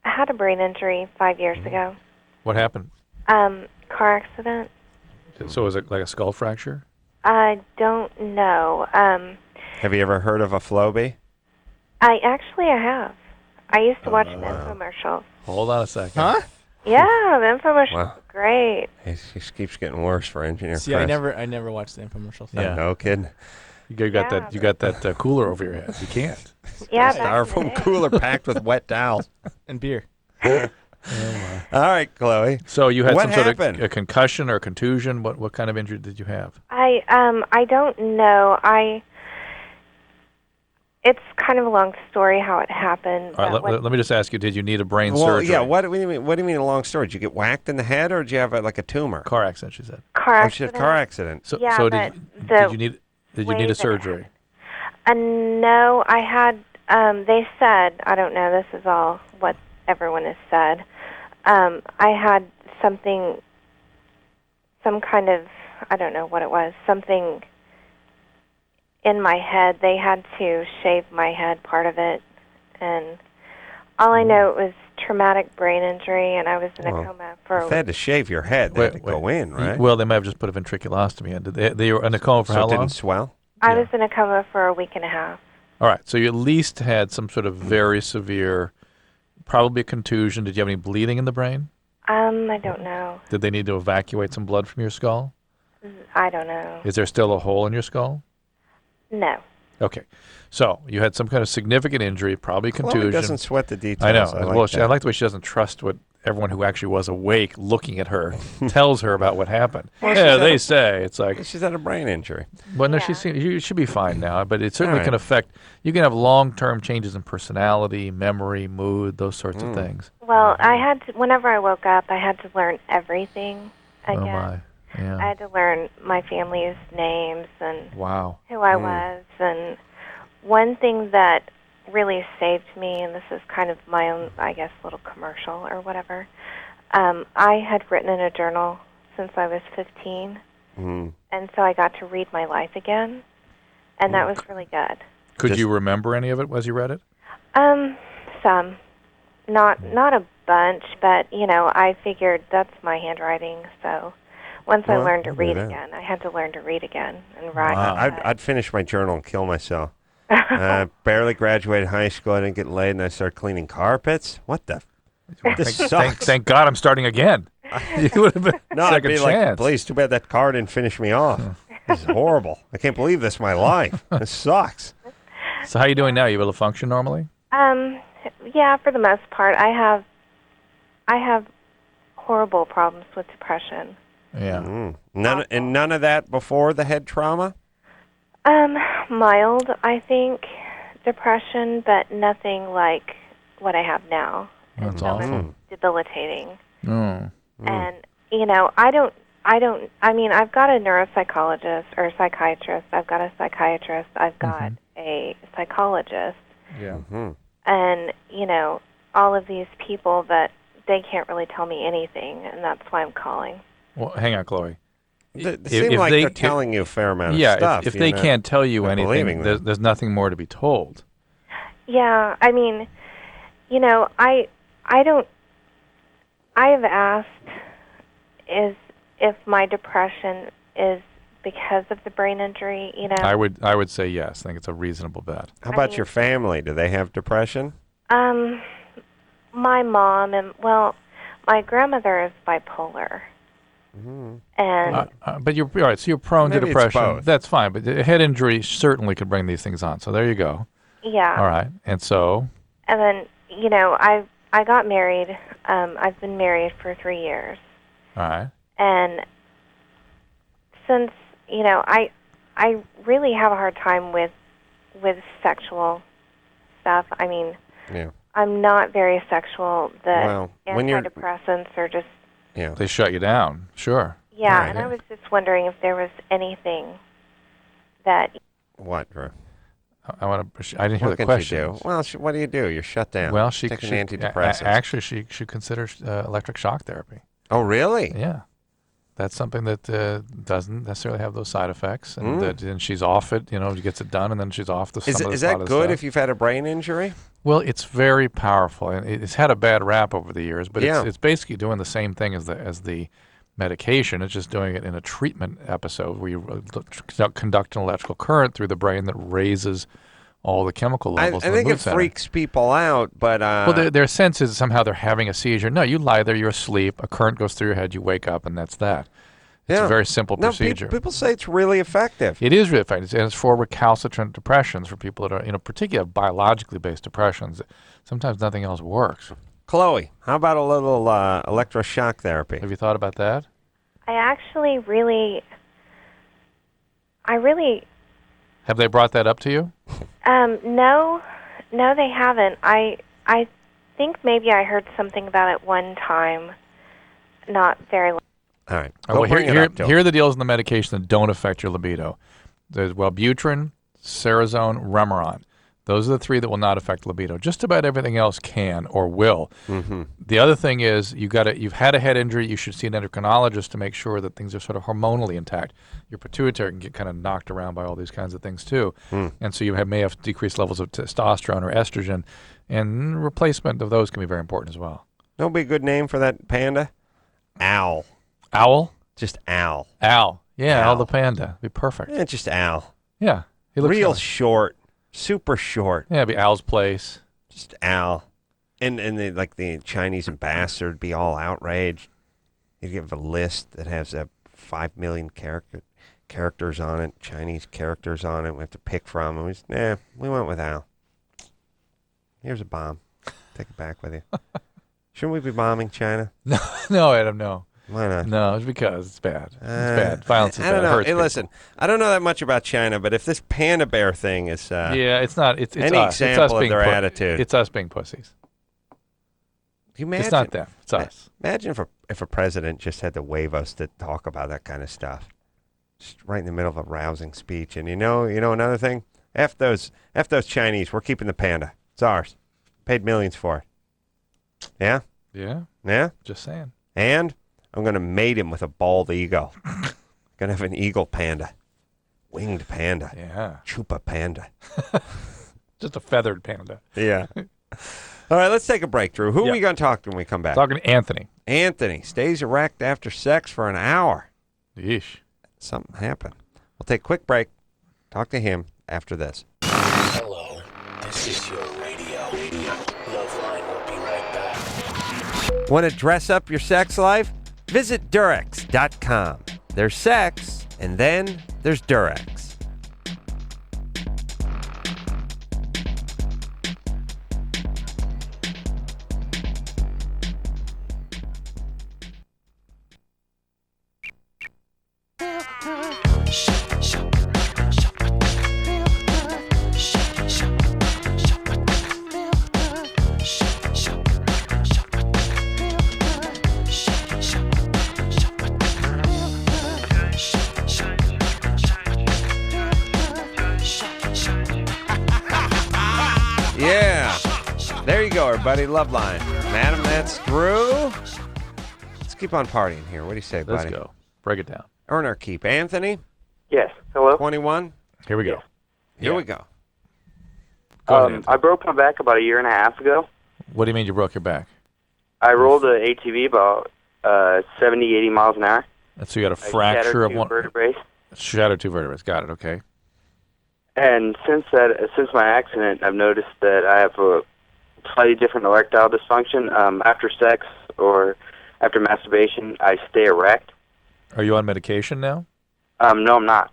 had a brain injury 5 years ago. What happened? Car accident. So was it like a skull fracture? I don't know. Have you ever heard of a Flowbee? I have. I used to watch an infomercial. Hold on a second. Huh? Yeah, the infomercial was great. It just keeps getting worse for engineer. See, Chris. I never watched the infomercial. Yeah. No kidding. You got that cooler over your head. You can't. Yeah, styrofoam cooler packed with wet towels and beer. All right, Chloe. So you had what some happened? Sort of a concussion or contusion. What kind of injury did you have? I don't know. It's kind of a long story how it happened. All right, let me just ask you: did you need a brain Well, surgery? yeah. What do you mean? What do you mean a long story? Did you get whacked in the head, or did you have like a tumor? Car accident, she said. Car accident. She had a car accident. So, yeah, so but did you need a surgery? No, I had. They said, I don't know. This is all what everyone has said. I had some kind of, I don't know what it was, something in my head. They had to shave my head, part of it, and all I know it was traumatic brain injury, and I was in a coma for. If they had to shave your head, they had to go in, right? Well, they might have just put a ventriculostomy in. They were in a coma for how long? So it didn't swell? I was in a coma for a week and a half. All right, so you at least had some sort of very severe, probably a contusion. Did you have any bleeding in the brain? I don't know. Did they need to evacuate some blood from your skull? I don't know. Is there still a hole in your skull? No. Okay, so you had some kind of significant injury, probably contusion. Chloe doesn't sweat the details. I know. I like the way she doesn't trust what everyone who actually was awake looking at her tells her about what happened. Well, yeah, they say it's like she's had a brain injury. Well, no, she should be fine now, but it certainly can affect. You can have long-term changes in personality, memory, mood, those sorts of things. Well, I had to, whenever I woke up, I had to learn everything again. Oh my. Yeah. I had to learn my family's names and who I was. And one thing that really saved me, and this is kind of my own, I guess, little commercial or whatever, I had written in a journal since I was 15, and so I got to read my life again. and that was really good. Could you remember any of it as you read it? Some, not a bunch, but I figured that's my handwriting. So once I learned to read again, I had to learn to read again and write. Wow. I'd finish my journal and kill myself. Barely graduated high school. I didn't get laid, and I started cleaning carpets. What the? This sucks. Thank God I'm starting again. You would have been No, I'd be chance. like, please, too bad that car didn't finish me off. This is horrible. I can't believe this is my life. This sucks. So how are you doing now? You able to function normally? Yeah, for the most part. I have horrible problems with depression. Yeah. None of that before the head trauma? Mild, I think, depression, but nothing like what I have now. That's It's awful. debilitating. Oh. And I mean, I've got a neuropsychologist or a psychiatrist. I've got a psychiatrist. I've got a psychologist. Yeah. And, all of these people, but they can't really tell me anything, and that's why I'm calling. Well, hang on, Chloe. They seem like they're telling you a fair amount of stuff. If they can't tell you anything, them. there's nothing more to be told. Yeah, I mean, I have asked if my depression is because of the brain injury, I would say yes. I think it's a reasonable bet. How about your family? Do they have depression? My mom and, my grandmother is bipolar. And but you're all right. So you're prone to Maybe it's depression. both. That's fine. But a head injury certainly could bring these things on. So there you go. yeah. All right. And so And then, I got married. I've been married for 3 years. all right. And since, I really have a hard time with sexual stuff. I mean, Yeah. I'm not very sexual. The when you're- antidepressants are just, Yeah. They shut you down. Sure. yeah, Right, and yeah. I was just wondering if there was anything that, What, Drew? I want to. I didn't hear What the can question. you do? Well, what do you do? You're shut down. Well, she take an should antidepressant. actually she should consider electric shock therapy. Oh, really? Yeah, that's something that doesn't necessarily have those side effects, and Mm. and she's off it. Gets it done, and then she's off the. Is that good if you've had a brain injury? Well, it's very powerful, and it's had a bad rap over the years. But Yeah. it's basically doing the same thing as the medication. It's just doing it in a treatment episode where you conduct an electrical current through the brain that raises all the chemical I levels. in the think mood it center. freaks people out, but Well, their sense is somehow they're having a seizure. No, you lie there, you're asleep, a current goes through your head, you wake up, and that's that. It's yeah. a very simple No, procedure. people say it's really effective. It is really effective, and it's for recalcitrant depressions, for people that are, particularly biologically based depressions. Sometimes nothing else works. Chloe, how about a little electroshock therapy? Have you thought about that? I actually really, Have they brought that up to you? no, they haven't. I think maybe I heard something about it one time, not very long. All right. Well, bring it up to here are the deals in the medication that don't affect your libido. There's Wellbutrin, Cerazone, Remeron. Those are the three that will not affect libido. Just about everything else can or will. Mm-hmm. The other thing is you've had a head injury. You should see an endocrinologist to make sure that things are sort of hormonally intact. Your pituitary can get kind of knocked around by all these kinds of things too, and so you may have decreased levels of testosterone or estrogen, and replacement of those can be very important as well. No be a good name for that panda? Owl. Owl? Just Owl. Owl. Yeah, Owl. Owl the panda. Be perfect. Yeah, just Owl. Yeah. He looks Real nice. short. Super short. Yeah, it'd be Owl's Place. Just Owl. And the Chinese ambassador would be all outraged. He'd give a list that has 5 million characters on it, Chinese characters on it. We have to pick from. And we went with Owl. Here's a bomb. Take it back with you. Shouldn't we be bombing China? No, Adam, no. Why not? No, it's because it's bad. It's bad. Violence is I don't bad. It know. hurts Hey, people. listen, I don't know that much about China, but if this panda bear thing is Yeah, it's not. It's any us. It's us example of being their attitude. It's us being pussies. you imagine, It's not them. It's us. Imagine if a president just had to wave us to talk about that kind of stuff, just right in the middle of a rousing speech. And you know another thing, F those Chinese. We're keeping the panda. It's ours. Paid millions for it. Yeah, Yeah. Just saying. and I'm gonna mate him with a bald eagle. Gonna have an eagle panda. Winged panda. Yeah. Chupa panda. Just a feathered panda. Yeah. All right, let's take a break, Drew. Who are Yeah. we going to talk to when we come back? Talking to Anthony. Anthony stays erect after sex for an hour. Yeesh. Something happened. We'll take a quick break. Talk to him after this. Hello, this is your radio. LoveLine will be right back. Want to dress up your sex life? Visit Durex.com. There's sex, and then there's Durex. Yeah. There you go, everybody. LoveLine. Madam, that's Drew. Let's keep on partying here. What do you say, buddy? Let's go. Break it down. Earn our keep. Anthony, Yes. Hello. 21. Here we go. Here we go. Go ahead, Anthony. I broke my back about a year and a half ago. What do you mean you broke your back? I rolled an ATV about 70, 80 miles an hour. And so you got a I fracture shattered of two one. vertebrae. Shattered two vertebrae. Got it. Okay. And since my accident, I've noticed that I have a slightly different erectile dysfunction. After sex or after masturbation, I stay erect. Are you on medication now? No, I'm not.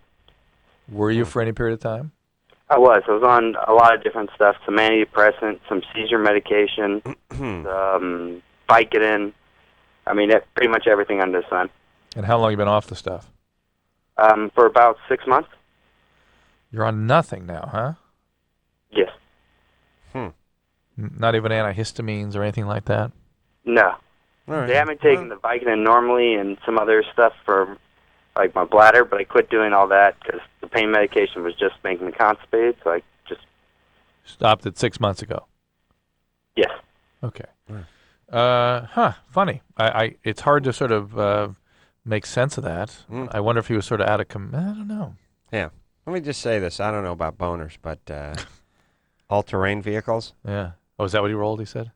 Were you for any period of time? I was on a lot of different stuff, some antidepressant, some seizure medication, Vicodin. I mean, pretty much everything under the sun. And how long you been off the stuff? For about 6 months. You're on nothing now, huh? Yes. Not even antihistamines or anything like that? No. All right. They haven't taken the Vicodin normally and some other stuff for like my bladder, but I quit doing all that because the pain medication was just making me constipated. So I just Stopped it 6 months ago. yes. Okay. Funny. It's hard to sort of make sense of that. I wonder if he was sort of out of I don't know. Yeah. Let me just say this. I don't know about boners, but all-terrain vehicles? Yeah. Oh, is that what he rolled, he said?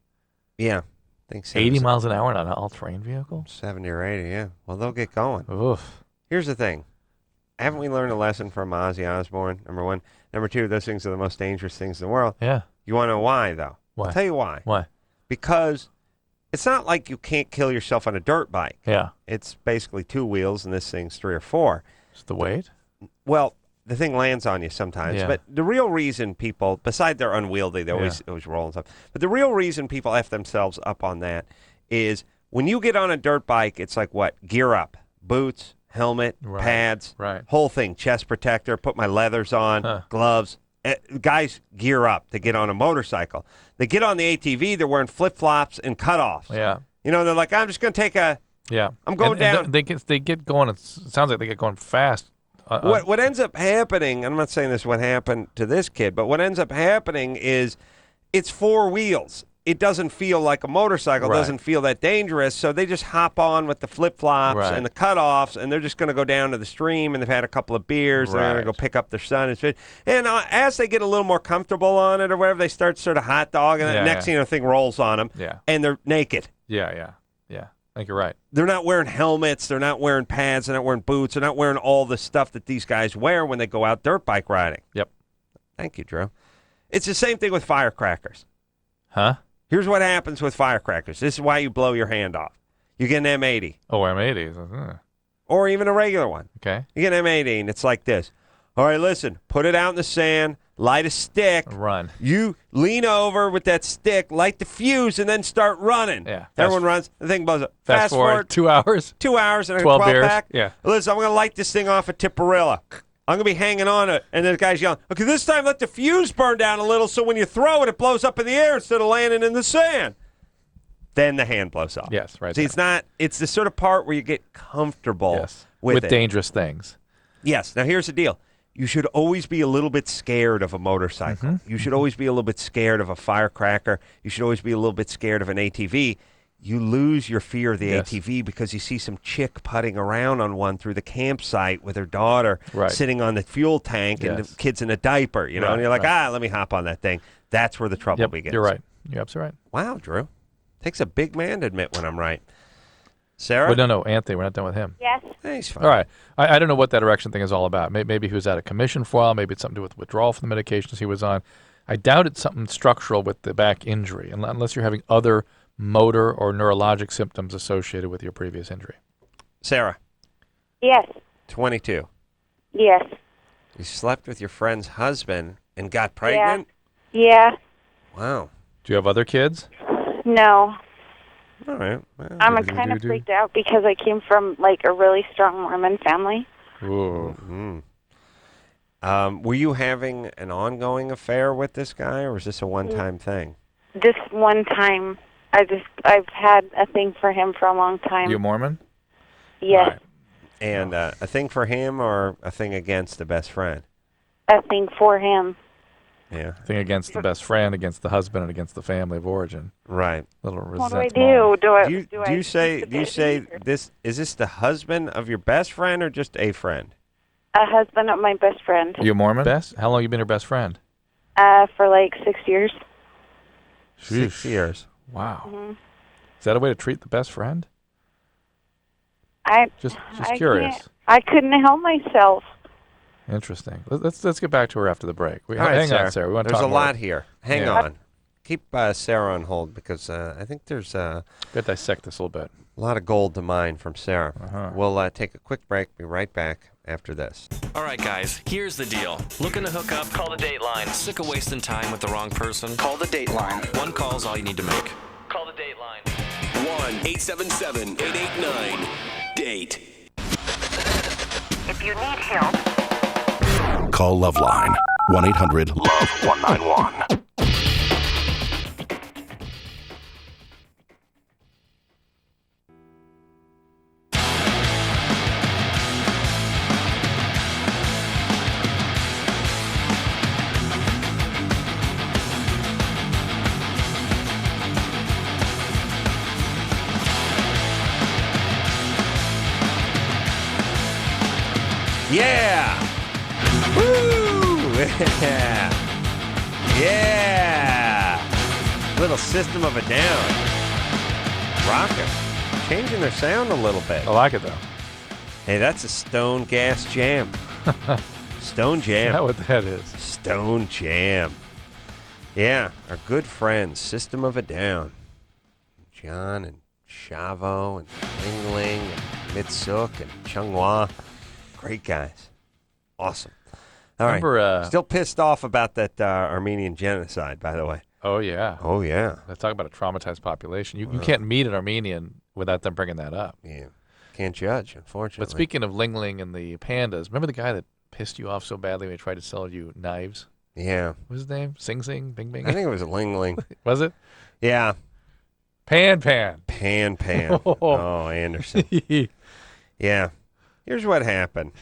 Yeah. I think 80 miles an hour on an all-terrain vehicle? 70 or 80, yeah. Well, they'll get going. Oof. Here's the thing. Haven't we learned a lesson from Ozzy Osbourne, number one? Number two, those things are the most dangerous things in the world. Yeah. You want to know why, though? Why? I'll tell you why. Why? Because it's not like you can't kill yourself on a dirt bike. Yeah. It's basically 2 wheels, and this thing's 3 or 4. It's the weight? Well, the thing lands on you sometimes. Yeah. But the real reason people, beside they're unwieldy, they always roll and stuff. But the real reason people F themselves up on that is when you get on a dirt bike, it's like what? Gear up. Boots, helmet, pads, whole thing. Chest protector, put my leathers on, gloves. Guys gear up to get on a motorcycle. They get on the ATV, they're wearing flip-flops and cutoffs. Yeah. You know, they're like, I'm just going to take a... Yeah. I'm going down. They get going. It sounds like they get going fast. What ends up happening, I'm not saying this is what happened to this kid, but what ends up happening is it's 4 wheels. It doesn't feel like a motorcycle. It doesn't feel that dangerous, so they just hop on with the flip-flops and the cutoffs, and they're just going to go down to the stream, and they've had a couple of beers, and they're going to go pick up their son. And as they get a little more comfortable on it or whatever, they start sort of hot dogging it. Next thing you know, the thing rolls on them, and they're naked. Yeah. I think you're right. They're not wearing helmets. They're not wearing pads. They're not wearing boots. They're not wearing all the stuff that these guys wear when they go out dirt bike riding. Yep. Thank you, Drew. It's the same thing with firecrackers. Huh? Here's what happens with firecrackers. This is why you blow your hand off. You get an M80. Oh, M80. Or even a regular one. Okay. You get an M80, and it's like this. All right, listen. Put it out in the sand. Light a stick. Run. You lean over with that stick, light the fuse, and then start running. Yeah. Everyone runs. The thing blows up. Fast forward 2 hours. 2 hours and a 12 12 beers. pack. Yeah. Listen, I'm going to light this thing off at Tipperilla. I'm going to be hanging on it. And then the guy's yelling, okay, this time let the fuse burn down a little so when you throw it, it blows up in the air instead of landing in the sand. Then the hand blows off. Yes, right. See, it's the sort of part where you get comfortable with it. Dangerous things. Yes. Now, here's the deal. You should always be a little bit scared of a motorcycle. You should always be a little bit scared of a firecracker. You should always be a little bit scared of an ATV. you lose your fear of the Yes. ATV because you see some chick putting around on one through the campsite with her daughter Right. sitting on the fuel tank and Yes. the kid's in a diaper, you know, Right, and you're like, right. let me hop on that thing. That's where the trouble Yep, begins. you're right. You're absolutely right. Wow, Drew. Takes a big man to admit when I'm right. Sarah? But no, Anthony, we're not done with him. Yes. Hey, he's fine. All right. I don't know what that erection thing is all about. Maybe he was out of commission for a while. Maybe it's something to do with withdrawal from the medications he was on. I doubt it's something structural with the back injury, unless you're having other motor or neurologic symptoms associated with your previous injury. Sarah, Yes. 22. Yes. You slept with your friend's husband and got pregnant? Yeah. Wow. Do you have other kids? No. All right. Well, I'm do, kind of do. freaked out because I came from like a really strong Mormon family. Ooh. were you having an ongoing affair with this guy, or was this a one-time thing? This one time, I've had a thing for him for a long time. You Mormon? Yes. All right. And a thing for him or a thing against the best friend? A thing for him. Yeah. Thing against the best friend, against the husband, and against the family of origin. Right. Little What do resentment. I do? Do you say this is this the husband of your best friend or just a friend? A husband of my best friend. You Mormon? Best? How long you been her best friend? For like 6 years. 6 years. Wow. Mm-hmm. Is that a way to treat the best friend? Just I curious. can't- I couldn't help myself. Interesting. Let's get back to her after the break. All right, hang Sarah. on, Sarah. We want to There's talk a more. lot here. Hang Yeah. on. Keep Sarah on hold because I think there's Got to dissect this a little bit. a lot of gold to mine from Sarah. Uh-huh. We'll take a quick break. Be right back after this. All right, guys, here's the deal. Looking to hook up? Call the Dateline. Sick of wasting time with the wrong person? Call the Dateline. One call's all you need to make. Call the Dateline. 1-877-889-DATE. If you need help, Call LoveLine. 1-800-LOVE-191. Yeah! Woo! Yeah! Yeah! Little System of a Down. Rockin'. Changing their sound a little bit. I like it, though. Hey, that's a Stone Gas Jam. Stone Is Jam. that what that is? Stone Jam. Yeah, our good friends, System of a Down. John and Chavo and Ling Ling and Mitsuk and Chunghwa. Great guys. Awesome. All right. Remember, Still pissed off about that Armenian genocide, by the way. Oh, yeah. Oh, yeah. Let's talk about a traumatized population. You can't meet an Armenian without them bringing that up. Yeah. Can't judge, unfortunately. But speaking of Ling Ling and the pandas, remember the guy that pissed you off so badly when he tried to sell you knives? Yeah. What was his name? Sing Sing? Bing Bing? I think it was a Ling Ling. Was it? Yeah. Pan Pan. Pan. Oh, Anderson. Yeah. Here's what happened.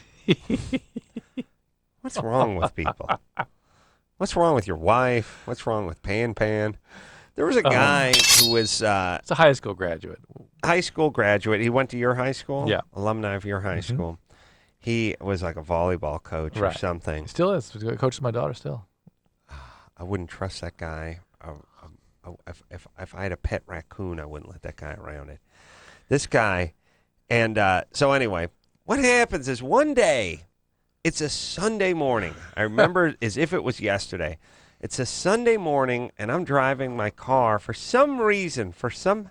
What's wrong with people? What's wrong with your wife? What's wrong with Pan? There was a guy who was It's a high school graduate. high school graduate. He went to your high school? Yeah. Alumni of your high school. He was like a volleyball coach or Right. something. He still is. He coaches my daughter still. I wouldn't trust that guy. If I had a pet raccoon, I wouldn't let that guy around it. This guy, and so anyway, what happens is one day, it's a Sunday morning. I remember as if it was yesterday. It's a Sunday morning, and I'm driving my car for some reason, for some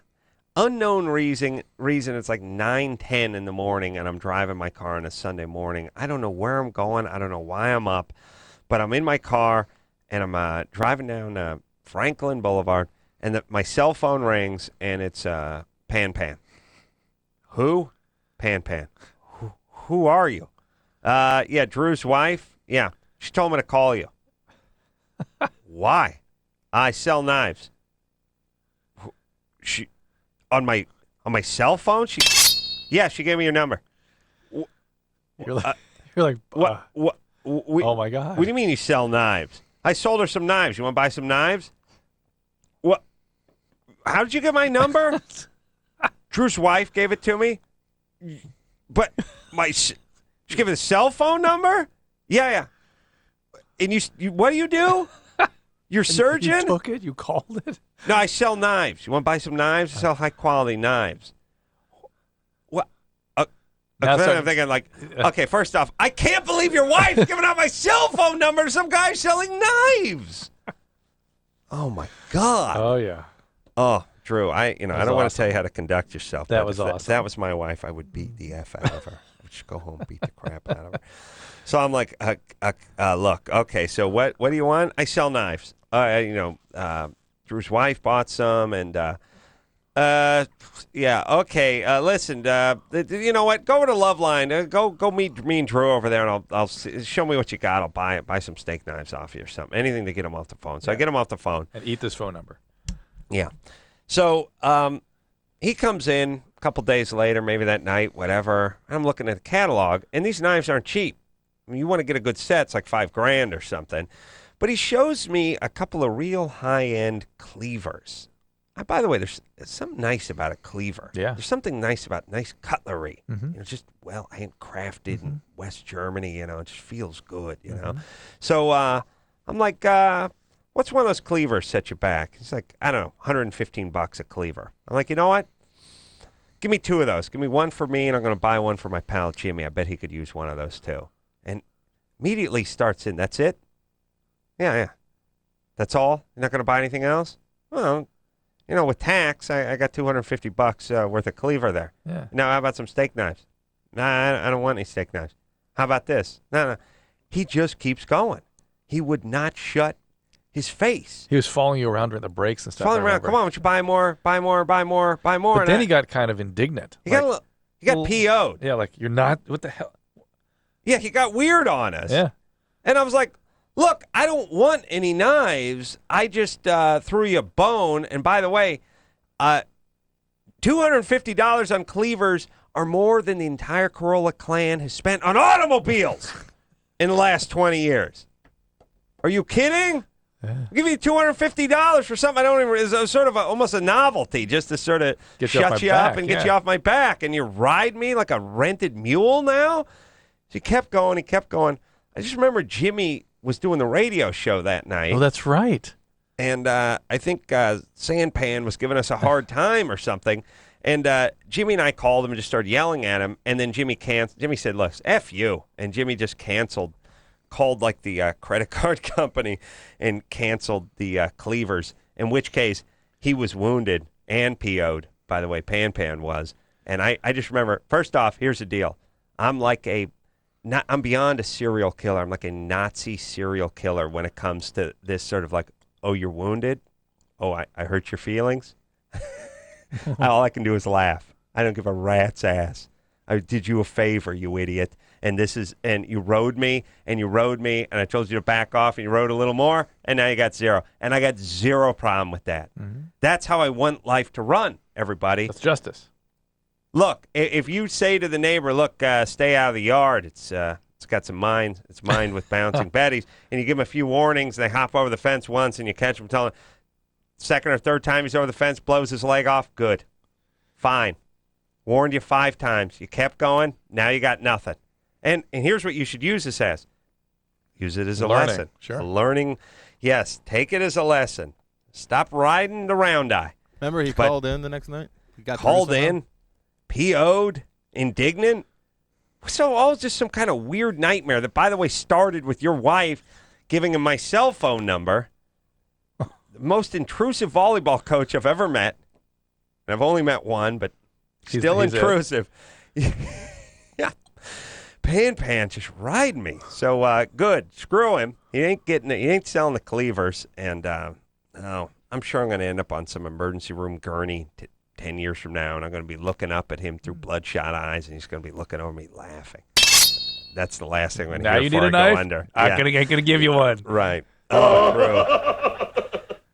unknown reason. It's like 9:10 in the morning, and I'm driving my car on a Sunday morning. I don't know where I'm going. I don't know why I'm up, but I'm in my car, and I'm driving down Franklin Boulevard, and my cell phone rings, and it's Pan. Who? Pan. Who are you? Yeah, Drew's wife. Yeah, she told me to call you. Why? I sell knives. She on my cell phone. She gave me your number. You're like, What? oh my God. What do you mean you sell knives? I sold her some knives. You want to buy some knives? What? How did you get my number? Drew's wife gave it to me. But she gave it a cell phone number? Yeah. And you what do? You're a surgeon? You took it? You called it? No, I sell knives. You want to buy some knives? I sell high-quality knives. What? I'm thinking, like, okay, first off, I can't believe your wife's giving out my cell phone number to some guy selling knives. Oh, my God. Oh, yeah. Oh, Drew, I don't want to awesome. tell you how to conduct yourself. That but was if awesome. If that was my wife, I would beat the F out of her. I would just go home and beat the crap out of her. So I'm like, look, okay, so what do you want? I sell knives. Drew's wife bought some, and yeah, okay. Listen, you know what? Go over to LoveLine. Go meet me and Drew over there, and I'll show me what you got. I'll buy some steak knives off you or something. Anything to get him off the phone. So I get him off the phone. And eat this phone number. Yeah. So he comes in a couple days later, maybe that night, whatever. I'm looking at the catalog, and these knives aren't cheap. I mean, you want to get a good set, it's like $5,000 or something. But he shows me a couple of real high-end cleavers. By the way, there's something nice about a cleaver. Yeah. There's something nice about nice cutlery. Mm-hmm. Just handcrafted in West Germany. It just feels good. You know. So I'm like, what's one of those cleavers set you back? He's like, I don't know, $115 a cleaver. I'm like, you know what? Give me two of those. Give me one for me, and I'm going to buy one for my pal Jimmy. I bet he could use one of those too. And immediately starts in. That's it? Yeah. That's all? You're not going to buy anything else? Well, with tax, I got $250 worth of cleaver there. Yeah. Now, how about some steak knives? Nah, I don't want any steak knives. How about this? No. He just keeps going. He would not shut his face. He was following you around during the breaks and stuff. Following around. Come on, won't you buy more? But then he got kind of indignant. He got PO'd. Yeah, like, you're not, what the hell? Yeah, he got weird on us. Yeah. And I was like, look, I don't want any knives. I just threw you a bone. And by the way, $250 on cleavers are more than the entire Corolla clan has spent on automobiles in the last 20 years. Are you kidding? Yeah. I'll give you $250 for something I don't even. It's sort of almost a novelty, just to sort of shut you up and get you off my back. And you ride me like a rented mule now. So he kept going. I just remember Jimmy was doing the radio show that night. Oh, that's right. And I think Sandpan was giving us a hard time or something. And Jimmy and I called him and just started yelling at him. And then Jimmy said, look, F you. And Jimmy just called like the credit card company and canceled the cleavers, in which case he was wounded and PO'd, by the way, Pan was. And I just remember, first off, here's the deal. I'm beyond a serial killer. I'm like a Nazi serial killer when it comes to this sort of like, oh, you're wounded? Oh, I hurt your feelings? All I can do is laugh. I don't give a rat's ass. I did you a favor, you idiot. And you rode me, and I told you to back off, and you rode a little more, and now you got zero. And I got zero problem with that. Mm-hmm. That's how I want life to run, everybody. That's justice. Look, if you say to the neighbor, look, stay out of the yard, it's got some mined with bouncing betties, and you give them a few warnings, and they hop over the fence once, and you catch them telling, second or third time he's over the fence, blows his leg off, good. Fine. Warned you 5 times. You kept going, now you got nothing. And here's what you should use this as. Use it as a lesson. Sure. A learning. Yes, take it as a lesson. Stop riding the round eye. Remember he called in the next night? He got called in, PO'd, indignant. So all just some kind of weird nightmare that, by the way, started with your wife giving him my cell phone number. The most intrusive volleyball coach I've ever met. And I've only met one, but still intrusive. Yeah. Pan just riding me. So good. Screw him. He ain't selling the cleavers. And I'm sure I'm going to end up on some emergency room gurney 10 years from now, and I'm going to be looking up at him through bloodshot eyes, and he's going to be looking over me laughing. That's the last thing I'm going to hear you before need a I knife? go under. I'm going to give you one. Right. Oh, true.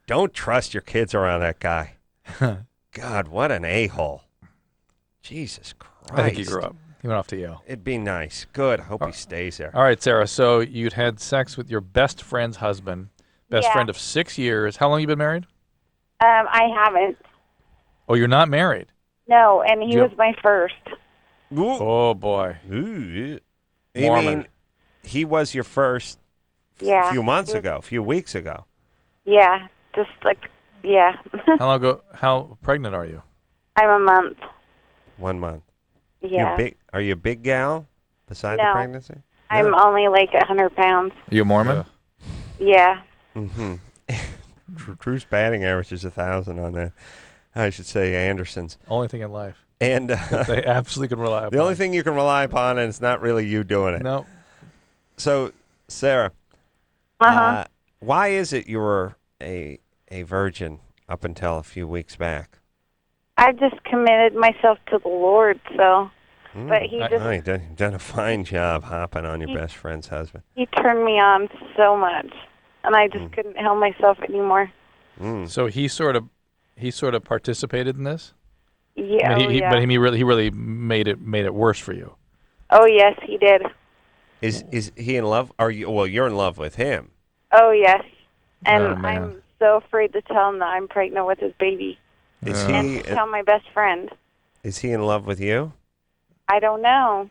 Don't trust your kids around that guy. God, what an a-hole. Jesus Christ. I think he grew up. He went off to Yale. It'd be nice. Good. I hope he stays there. All right, Sarah. So you'd had sex with your best friend's husband, best friend of 6 years. How long you been married? I haven't. Oh, you're not married? No, and he was my first. Oh boy. Ooh. You Mormon. mean he was your first Yeah. a few months ago, a few weeks ago? Yeah, just like, yeah. How pregnant are you? I'm a month. 1 month. Yeah. Are you a big gal beside the No. pregnancy? I'm only like 100 pounds. Are you a Mormon? Yeah. Mm-hmm. Drew's batting average is 1,000 on that. I should say Anderson's. Only thing in life. And they absolutely can rely upon. The only thing you can rely upon, and it's not really you doing it. No. So, Sarah, why is it you were a virgin up until a few weeks back? I just committed myself to the Lord, so. But he just. Oh, you've done a fine job hopping on your best friend's husband. He turned me on so much, and I just couldn't help myself anymore. So he sort of participated in this. Yeah, I mean, yeah. But he really made it worse for you. Oh yes, he did. Is he in love? Are you? Well, you're in love with him. Oh yes, and Oh, man. I'm so afraid to tell him that I'm pregnant with his baby. Is And he? to tell my best friend. Is he in love with you? I don't know.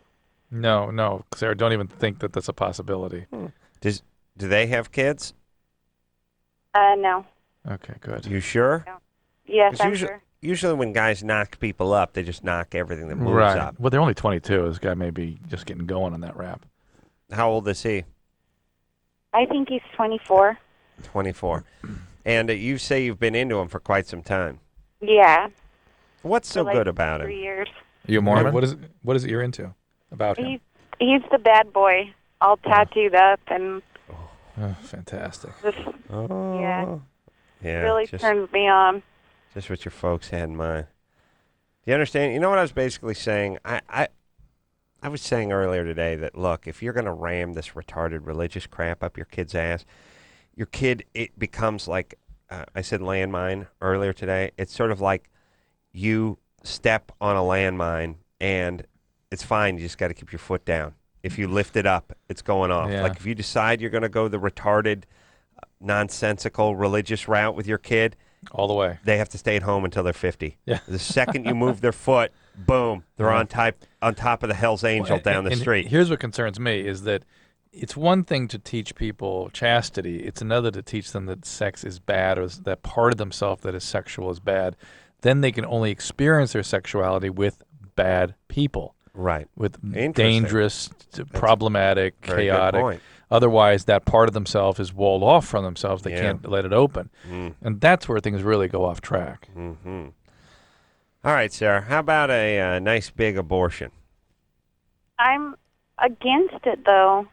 No, Sarah, don't even think that that's a possibility. Do they have kids? No. Okay, good. You sure? No. Yes, 'Cause I'm usually, sure. usually when guys knock people up, they just knock everything that moves Right. up. Well, they're only 22. This guy may be just getting going on that rap. How old is he? I think he's 24. 24. And you say you've been into him for quite some time. Yeah. What's so For like good about 3 him? years. Are you a Mormon? What is it you're into about him? He's the bad boy, all tattooed up and Oh, fantastic. just Yeah. really just, turns me on. just what your folks had in mind. Do you understand? You know what I was basically saying? I was saying earlier today that, look, if you're going to ram this retarded religious crap up your kid's ass, your kid, it becomes like, I said landmine earlier today. It's sort of like you step on a landmine and it's fine. You just got to keep your foot down. If you lift it up, it's going off. Yeah. Like if you decide you're going to go the retarded, nonsensical religious route with your kid, all the way, they have to stay at home until they're 50. Yeah. The second you move their foot, boom, they're on top of the Hell's Angel down the and street. Here's what concerns me is that it's one thing to teach people chastity. It's another to teach them that sex is bad, or that part of themselves that is sexual is bad. Then they can only experience their sexuality with bad people. Right. With Interesting. dangerous, problematic, very good chaotic. point. Otherwise, that part of themselves is walled off from themselves. They Yeah. can't let it open. And that's where things really go off track. Mm-hmm. All right, Sarah, how about a nice big abortion? I'm against it, though.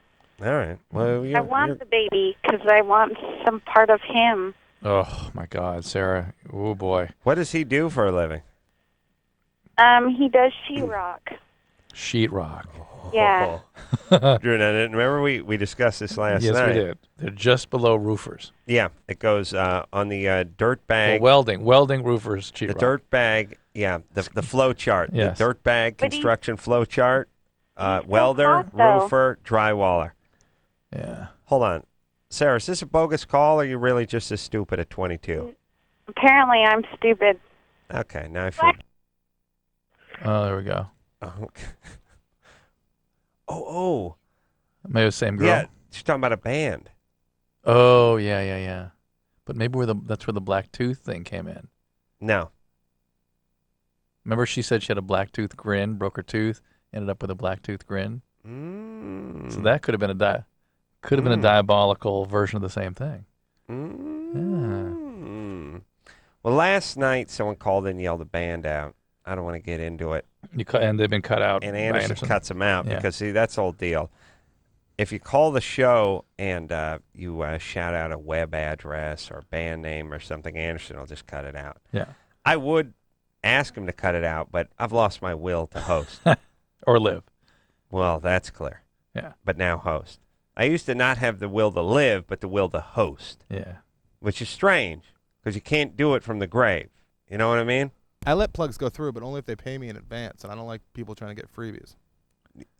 All right. Well, I want the baby because I want some part of him. Oh, my God, Sarah. Oh, boy. What does he do for a living? He does sheetrock. Sheetrock. Yeah. Drew, now, remember we discussed this last Yes, night? we did. They're just below roofers. Yeah, it goes on the dirt bag. Well, welding roofers, The sheetrock. dirt bag, yeah, the flow chart. Yes. The dirt bag But construction flow chart. Welder, hot, though. roofer, drywaller. Yeah. Hold on. Sarah, is this a bogus call, or are you really just as stupid at 22? Apparently, I'm stupid. Okay, now I feel... Oh, there we go. Oh. Maybe the same girl. Yeah, she's talking about a band. Oh, yeah. But maybe that's where the black tooth thing came in. No. Remember she said she had a black tooth grin, broke her tooth, ended up with a black tooth grin? So that could have been a diabolical version of the same thing. Well, last night someone called in and yelled a band out. I don't want to get into it. And they've been cut out. And by Anderson cuts them out Yeah. because, see, that's the whole deal. If you call the show and you shout out a web address or band name or something, Anderson will just cut it out. Yeah. I would ask him to cut it out, but I've lost my will to host. Or live. Well, that's clear. Yeah. But now host. I used to not have the will to live, but the will to host. Yeah. Which is strange because you can't do it from the grave. You know what I mean? I let plugs go through, but only if they pay me in advance, and I don't like people trying to get freebies.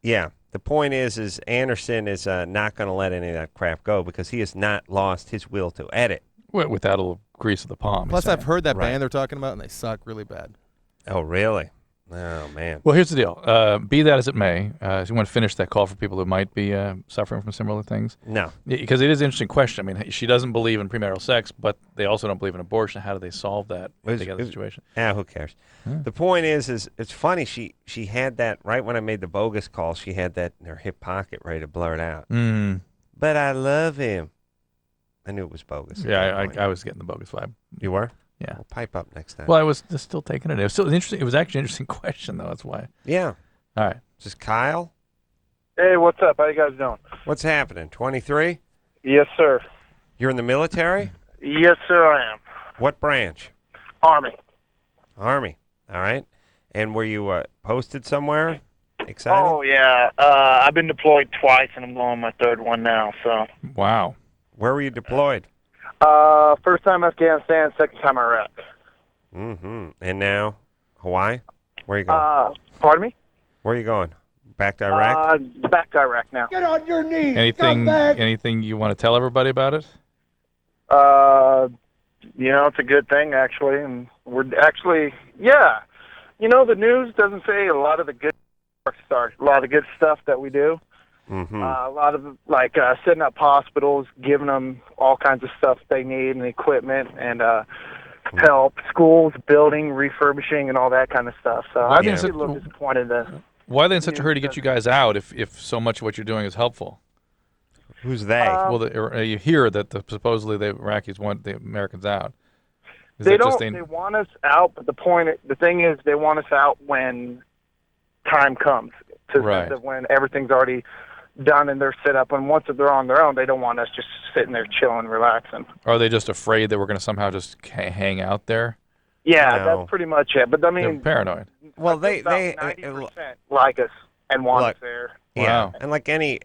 Yeah. The point is Anderson is not going to let any of that crap go because he has not lost his will to edit. Without a little grease of the palm. Plus, he's I've saying. heard that Right. band they're talking about, and they suck really bad. Oh, really? Oh, man. Well, here's the deal. Be that as it may, so you want to finish that call for people who might be suffering from similar things? No. Because it is an interesting question. I mean, she doesn't believe in premarital sex, but they also don't believe in abortion. How do they solve that if they get the situation? Who cares? The point is it's funny. She had that right when I made the bogus call. She had that in her hip pocket ready to blurt out. But I love him. I knew it was bogus. Yeah, I was getting the bogus vibe. You were? Yeah. Well, pipe up next time. Well, I was just still taking it. It was still interesting. It was actually an interesting question, though. That's why. Yeah. All right. Is this Kyle? Hey, what's up? How you guys doing? What's happening? 23? Yes, sir. You're in the military? Yes, sir, I am. What branch? Army. Army. All right. And were you posted somewhere? Excited? Oh, yeah. I've been deployed twice, and I'm going my third one now, so. Wow. Where were you deployed? First time Afghanistan, second time Iraq. Mm-hmm. And now, Hawaii? Where are you going? Pardon me? Where are you going? Back to Iraq? Back to Iraq now. Get on your knees. Anything you want to tell everybody about it? It's a good thing, actually, and we're actually, yeah. The news doesn't say a lot of the good stuff that we do. Mm-hmm. A lot of, setting up hospitals, giving them all kinds of stuff they need and equipment and help, schools, building, refurbishing, and all that kind of stuff. So I'm a little disappointed that. Why are they in such a hurry to get you guys out if so much of what you're doing is helpful? Who's they? You hear that supposedly the Iraqis want the Americans out. They want us out, but the thing is, they want us out when time comes. Right. When everything's already done and they're set up, and once they're on their own, they don't want us just sitting there chilling, relaxing. Are they just afraid that we're going to somehow just hang out there? Yeah, that's pretty much it. But I mean, they're paranoid. Well, they 90% like us and want us there. Yeah, and like any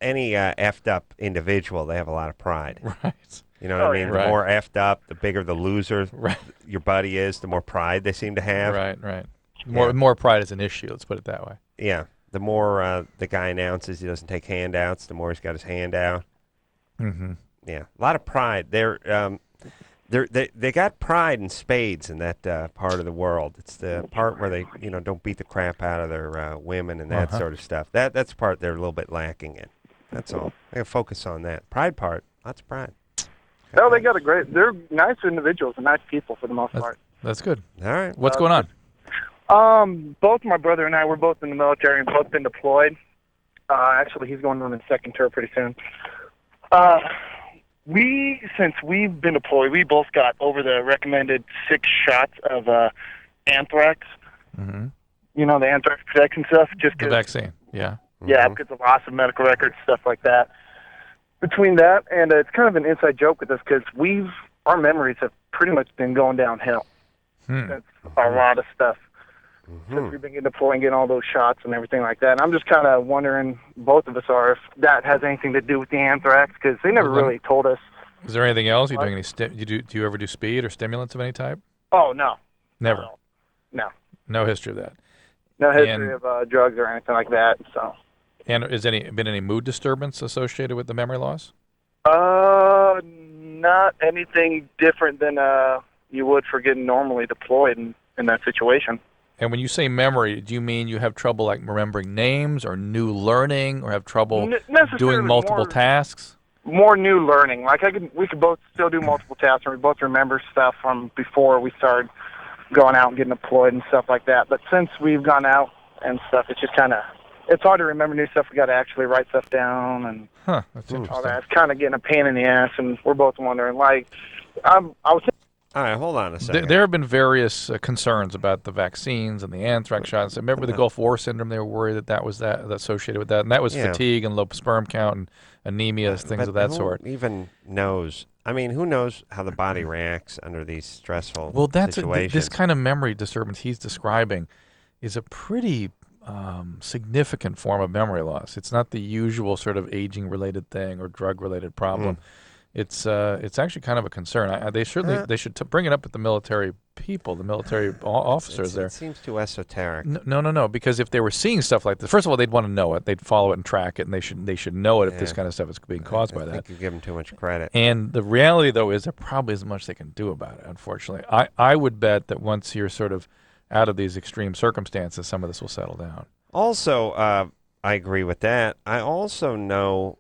effed up individual, they have a lot of pride. Right. You know what I mean? Right. The more effed up, the bigger the loser your buddy is, the more pride they seem to have. Right. More pride is an issue. Let's put it that way. Yeah. The more the guy announces he doesn't take handouts, the more he's got his hand out. Mm-hmm. Yeah, a lot of pride. They got pride in spades in that part of the world. It's the part where they don't beat the crap out of their women and that sort of stuff. That's the part they're a little bit lacking in. That's all. They gotta focus on that pride part. Lots of pride. No, they're nice individuals and nice people for the most part. That's good. All right. What's going on? Both my brother and I, we're both in the military and both been deployed. Actually, he's going on his second tour pretty soon. Since we've been deployed, we both got over the recommended 6 shots of anthrax. Mm-hmm. The anthrax protection stuff. The vaccine, yeah. Yeah, because of loss of medical records, stuff like that. Between that, and it's kind of an inside joke with us because our memories have pretty much been going downhill. That's a lot of stuff. Since we've been getting deployed and getting all those shots and everything like that. And I'm just kind of wondering, both of us are, if that has anything to do with the anthrax, because they never really told us. Is there anything else? You doing any? Do you ever do speed or stimulants of any type? Oh, no. Never. No. No history of that. No history of drugs or anything like that. So. And has been any mood disturbance associated with the memory loss? Not anything different than you would for getting normally deployed in that situation. And when you say memory, do you mean you have trouble like remembering names or new learning, or have trouble doing multiple tasks? More new learning. Like we could both still do multiple tasks, and we both remember stuff from before we started going out and getting deployed and stuff like that. But since we've gone out and stuff, it's just it's hard to remember new stuff. We got to actually write stuff down and that's interesting. All that. It's kind of getting a pain in the ass, and we're both wondering. I was. All right, hold on a second. There have been various concerns about the vaccines and the anthrax shots. Remember the Gulf War syndrome? They were worried that was associated with that, and that was fatigue and low sperm count and anemia, things of that sort. Even knows? I mean, who knows how the body reacts under these stressful situations? This kind of memory disturbance he's describing is a pretty significant form of memory loss. It's not the usual sort of aging-related thing or drug-related problem. It's actually kind of a concern. They should bring it up with the military people, the military officers there. It seems too esoteric. No, because if they were seeing stuff like this, first of all, they'd want to know it, they'd follow it and track it, and they should know it if this kind of stuff is being caused by that. I think you give them too much credit. And the reality, though, is there probably isn't much they can do about it. Unfortunately, I would bet that once you're sort of out of these extreme circumstances, some of this will settle down. Also, I agree with that. I also know,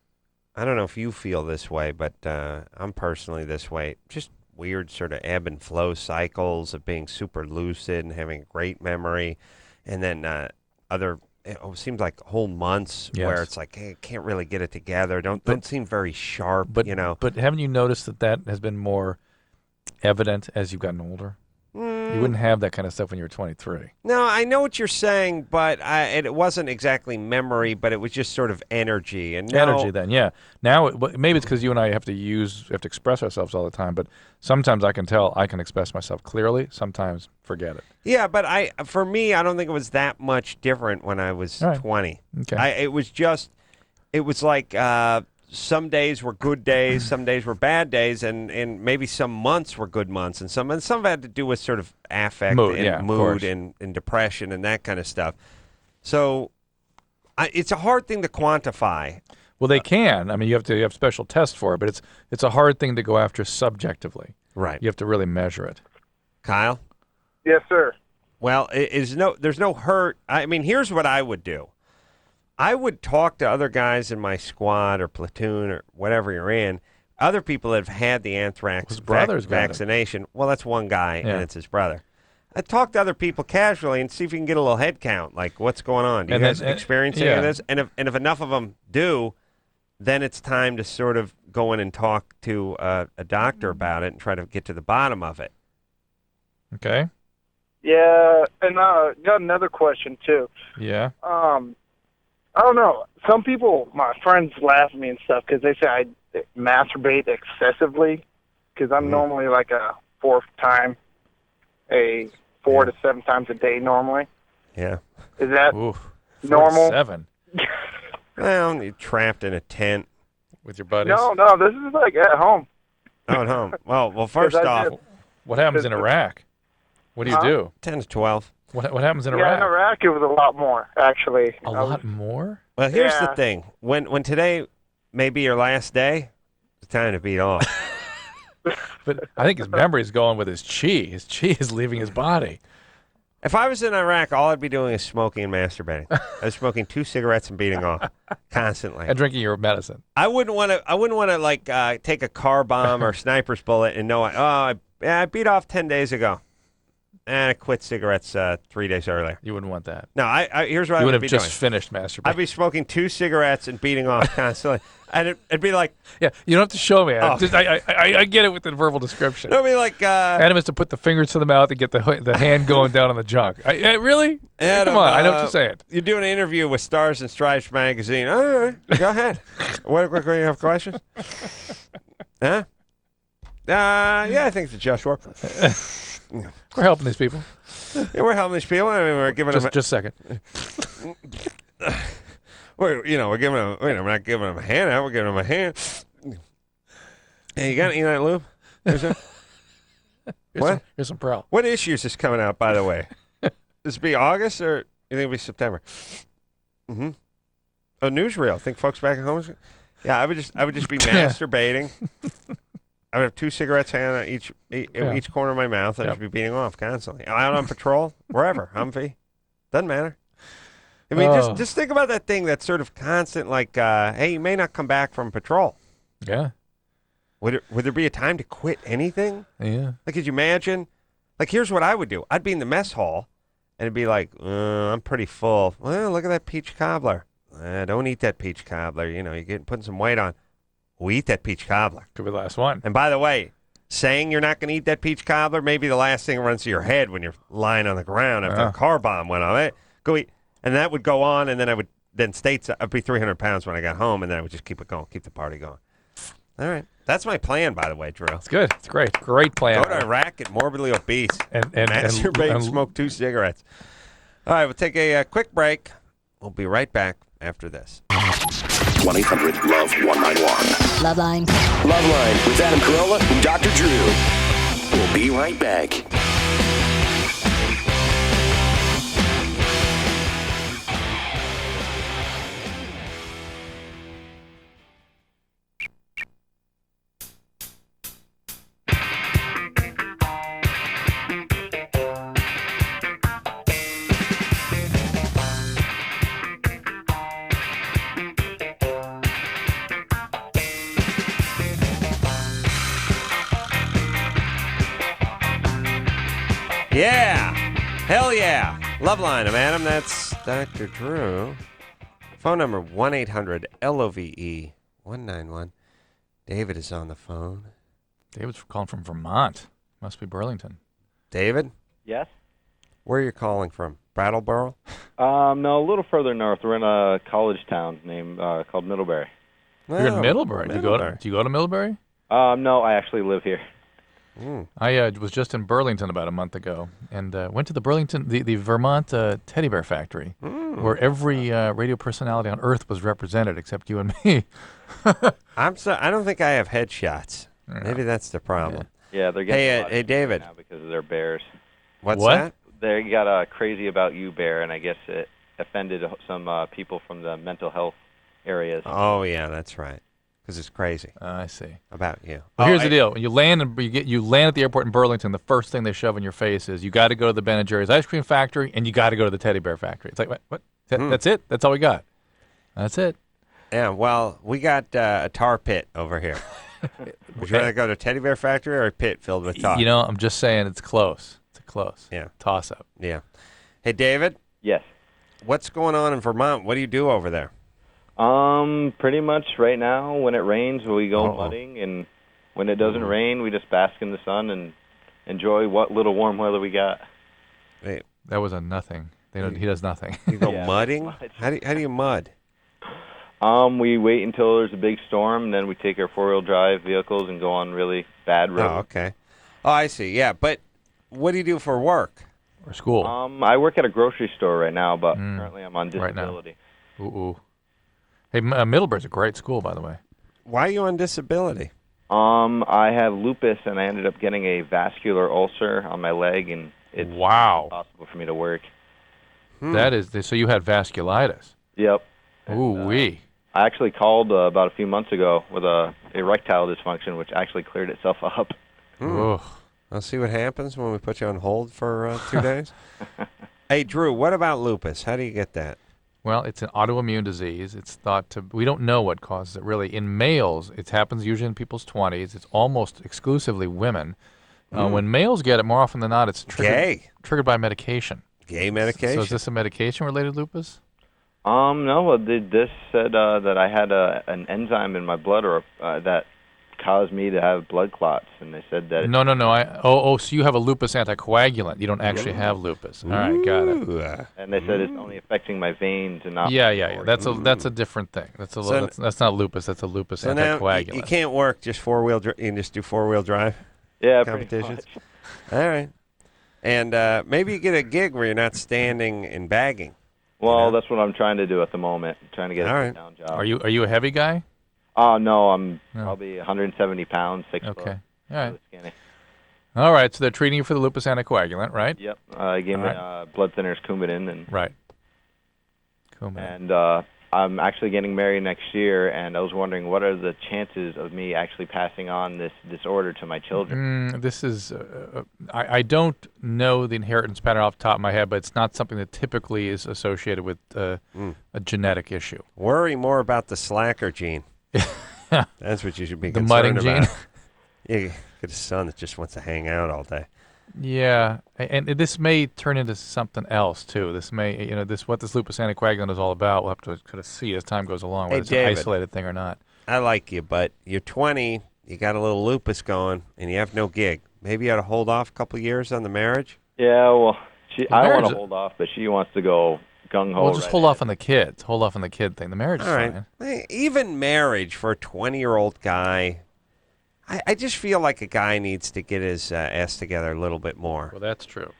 I don't know if you feel this way, but I'm personally this way. Just weird sort of ebb and flow cycles of being super lucid and having a great memory, and then it seems like whole months where it's like, hey, I can't really get it together. Don't seem very sharp, but, you know. But haven't you noticed that has been more evident as you've gotten older? You wouldn't have that kind of stuff when you were 23. No, I know what you're saying, but it wasn't exactly memory, but it was just sort of energy. And energy then, yeah. Now, maybe it's because you and I have to express ourselves all the time, but sometimes I can tell I can express myself clearly, sometimes forget it. Yeah, but for me, I don't think it was that much different when I was 20. Okay. It was like some days were good days, some days were bad days, and maybe some months were good months, and some of it had to do with sort of affect and mood and depression and that kind of stuff. So it's a hard thing to quantify. Well, they can. I mean, you have special tests for it, but it's a hard thing to go after subjectively. Right. You have to really measure it. Kyle? Yes, sir. Well, there's no hurt. I mean, here's what I would do. I would talk to other guys in my squad or platoon or whatever you're in, other people that have had the anthrax vaccination. Well, that's one guy, and it's his brother. I'd talk to other people casually and see if you can get a little head count, like what's going on. Do you guys experience any of this? And if enough of them do, then it's time to sort of go in and talk to a doctor about it and try to get to the bottom of it. Okay. Yeah, and got another question, too. Yeah. I don't know. Some people, my friends, laugh at me and stuff because they say I masturbate excessively because I'm normally like a 4 to 7 times a day normally. Yeah. Is that normal? 7. Well, you're trapped in a tent with your buddies. No, this is like at home. Oh, at home. Well, first off, what happens in Iraq? What do you do? 10 to 12. What happens in Yeah, Iraq? in Iraq it was a lot more, actually. A lot more? Well, here's the thing. When today may be your last day, it's time to beat off. But I think his memory is going with his chi. His chi is leaving his body. If I was in Iraq, all I'd be doing is smoking and masturbating. I was smoking 2 cigarettes and beating off constantly. And drinking your medicine. I wouldn't want to like take a car bomb or a sniper's bullet and know I beat off 10 days ago. And I quit cigarettes 3 days earlier. You wouldn't want that. No, here's what I would be doing. You would have just finished masturbating. I'd be smoking 2 cigarettes and beating off constantly. And it'd be like... Yeah, you don't have to show me. Oh. I get it with the verbal description. It'd be like... Adam is to put the fingers to the mouth and get the hand going down on the junk. Really? Adam, come on, I know what you're saying. You're doing an interview with Stars and Stripes magazine. All right, go ahead. What you have questions? Huh? Yeah, I think it's a just work. We're helping these people. Yeah, we're helping these people. I mean, we're giving them... Just a second. We're giving them... we're not giving them a hand out. We're giving them a hand. Hey, you got any of that lube? Here's some Prowl. What issues is coming out, by the way? This be August or you think it'll be September? Mm-hmm. Oh, newsreel. Think folks back at home? Yeah, I would just be masturbating. I would have 2 cigarettes hanging out each corner of my mouth. I'd just be beating off constantly. Out on patrol, wherever, Humvee. Doesn't matter. I mean, just think about that thing that's sort of constant, like, hey, you may not come back from patrol. Yeah. Would there be a time to quit anything? Yeah. Like, could you imagine? Like, here's what I would do. I'd be in the mess hall, and it'd be like, I'm pretty full. Well, look at that peach cobbler. Don't eat that peach cobbler. You know, you're putting some weight on. We eat that peach cobbler. Could be the last one. And by the way, saying you're not going to eat that peach cobbler may be the last thing that runs to your head when you're lying on the ground after a car bomb went off. Go eat. And that would go on, and then I'd be 300 pounds when I got home, and then I would just keep it going, keep the party going. All right. That's my plan, by the way, Drew. It's good. It's great. Great plan. Go to Iraq, get morbidly obese, and masturbate and smoke 2 cigarettes. All right, we'll take a quick break. We'll be right back after this. 1-800-LOVE-191. LoveLine. LoveLine with Adam Carolla and Dr. Drew. We'll be right back. Yeah. Hell yeah. Loveline. I'm Adam. That's Dr. Drew. Phone number 1-800-LOVE-191. David is on the phone. David's calling from Vermont. Must be Burlington. David? Yes? Where are you calling from? Brattleboro? No, a little further north. We're in a college town named called Middlebury. You're in Middlebury. Do you go to Middlebury? No, I actually live here. I was just in Burlington about a month ago and went to the Vermont teddy bear factory, where every radio personality on Earth was represented except you and me. I don't think I have headshots. Maybe that's the problem. Yeah, they're getting Hey, David. now because of their bears. What's that? They got crazy about you bear, and I guess it offended some people from the mental health areas. Oh, yeah, that's right. Because it's crazy. I see. About you. Well, here's the deal: when you land at the airport in Burlington, the first thing they shove in your face is you got to go to the Ben and Jerry's ice cream factory and you got to go to the teddy bear factory. It's like what? That's it? That's all we got? That's it. Yeah. Well, we got a tar pit over here. Would you rather go to a teddy bear factory or a pit filled with tar? You know, I'm just saying it's close. It's close. Yeah. Toss up. Yeah. Hey, David. Yes. What's going on in Vermont? What do you do over there? Pretty much right now, when it rains, we go mudding, and when it doesn't rain, we just bask in the sun and enjoy what little warm weather we got. Wait. That was a nothing. He does nothing. You go mudding? How do you mud? We wait until there's a big storm, and then we take our four-wheel drive vehicles and go on really bad roads. Oh, okay. Oh, I see. Yeah, but what do you do for work? Or school? I work at a grocery store right now, but currently I'm on disability. Right now. Ooh. Hey, Middlebury's a great school, by the way. Why are you on disability? I have lupus, and I ended up getting a vascular ulcer on my leg, and it's impossible for me to work. That is, so you had vasculitis. Yep. Ooh-wee. I actually called about a few months ago with a erectile dysfunction, which actually cleared itself up. I'll see what happens when we put you on hold for 2 days. Hey, Drew, what about lupus? How do you get that? Well, it's an autoimmune disease. It's thought to, we don't know what causes it really. In males, it happens usually in people's 20s. It's almost exclusively women. When males get it, more often than not, it's triggered by medication. Gay medication? So is this a medication-related lupus? No. Well, this said that I had an enzyme in my blood that caused me to have blood clots, and they said that... No. So you have a lupus anticoagulant. You don't actually have lupus. All right, got it. And they said it's only affecting my veins and not... Yeah. That's a different thing. That's not lupus. That's a lupus anticoagulant. Now you can't work just four-wheel drive. You can just do four-wheel drive? Yeah, competitions? All right. And maybe you get a gig where you're not standing and bagging. Well, that's what I'm trying to do at the moment. Trying to get a sit-down job. Are you a heavy guy? No, I'm probably 170 pounds, 6 foot. Okay. All right. Really skinny. All right, so they're treating you for the lupus anticoagulant, right? Yep. I gave me blood thinners, Coumadin, and Coumadin. And I'm actually getting married next year, and I was wondering what are the chances of me actually passing on this disorder to my children? This is I don't know the inheritance pattern off the top of my head, but it's not something that typically is associated with a genetic issue. Worry more about the slacker gene. That's what you should be the concerned mudding about. Gene. Yeah, you get a son that just wants to hang out all day. Yeah, and this may turn into something else too. This may, what this lupus anticoagulant is all about. We'll have to kind of see as time goes along whether it's David, an isolated thing or not. I like you, but you're 20, you got a little lupus going, and you have no gig. Maybe you ought to hold off a couple of years on the marriage? Yeah, well, I want to hold off, but she wants to go gung-ho. Well, just hold off on the kids. Hold off on the kid thing. The marriage is fine. Hey, even marriage for a 20-year-old guy, I just feel like a guy needs to get his ass together a little bit more. Well, that's true.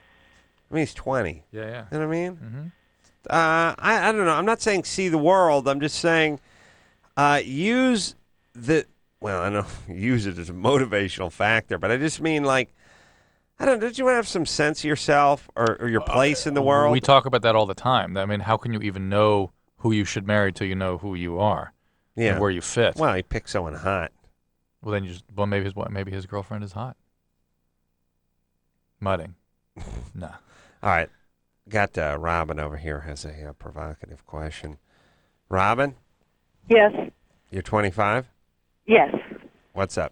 I mean, he's 20. Yeah. You know what I mean? Mm-hmm. I don't know. I'm not saying see the world. I'm just saying use the... Well, I know use it as a motivational factor, but I just mean like, I don't know, don't you want to have some sense of yourself or your place in the world? We talk about that all the time. I mean, how can you even know who you should marry till you know who you are and where you fit? Well, you pick someone hot. Well, then maybe his girlfriend is hot. Mudding. No. All right. Got Robin over here has a provocative question. Robin? Yes. You're 25? Yes. What's up?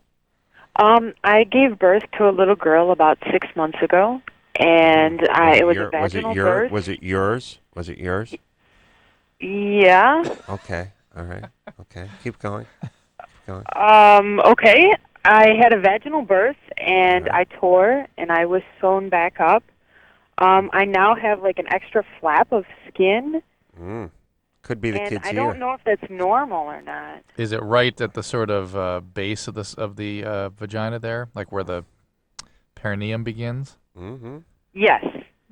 I gave birth to a little girl about 6 months ago, and it was a vaginal birth. Was it yours? Was it yours? Yeah. Okay. All right. Okay. Keep going. Keep going. Okay. I had a vaginal birth, and I tore, and I was sewn back up. I now have like an extra flap of skin. Could be the and kid's I ear. don't know if that's normal or not. Is it right at the sort of base of the vagina there, like where the perineum begins? Mm-hmm. Yes.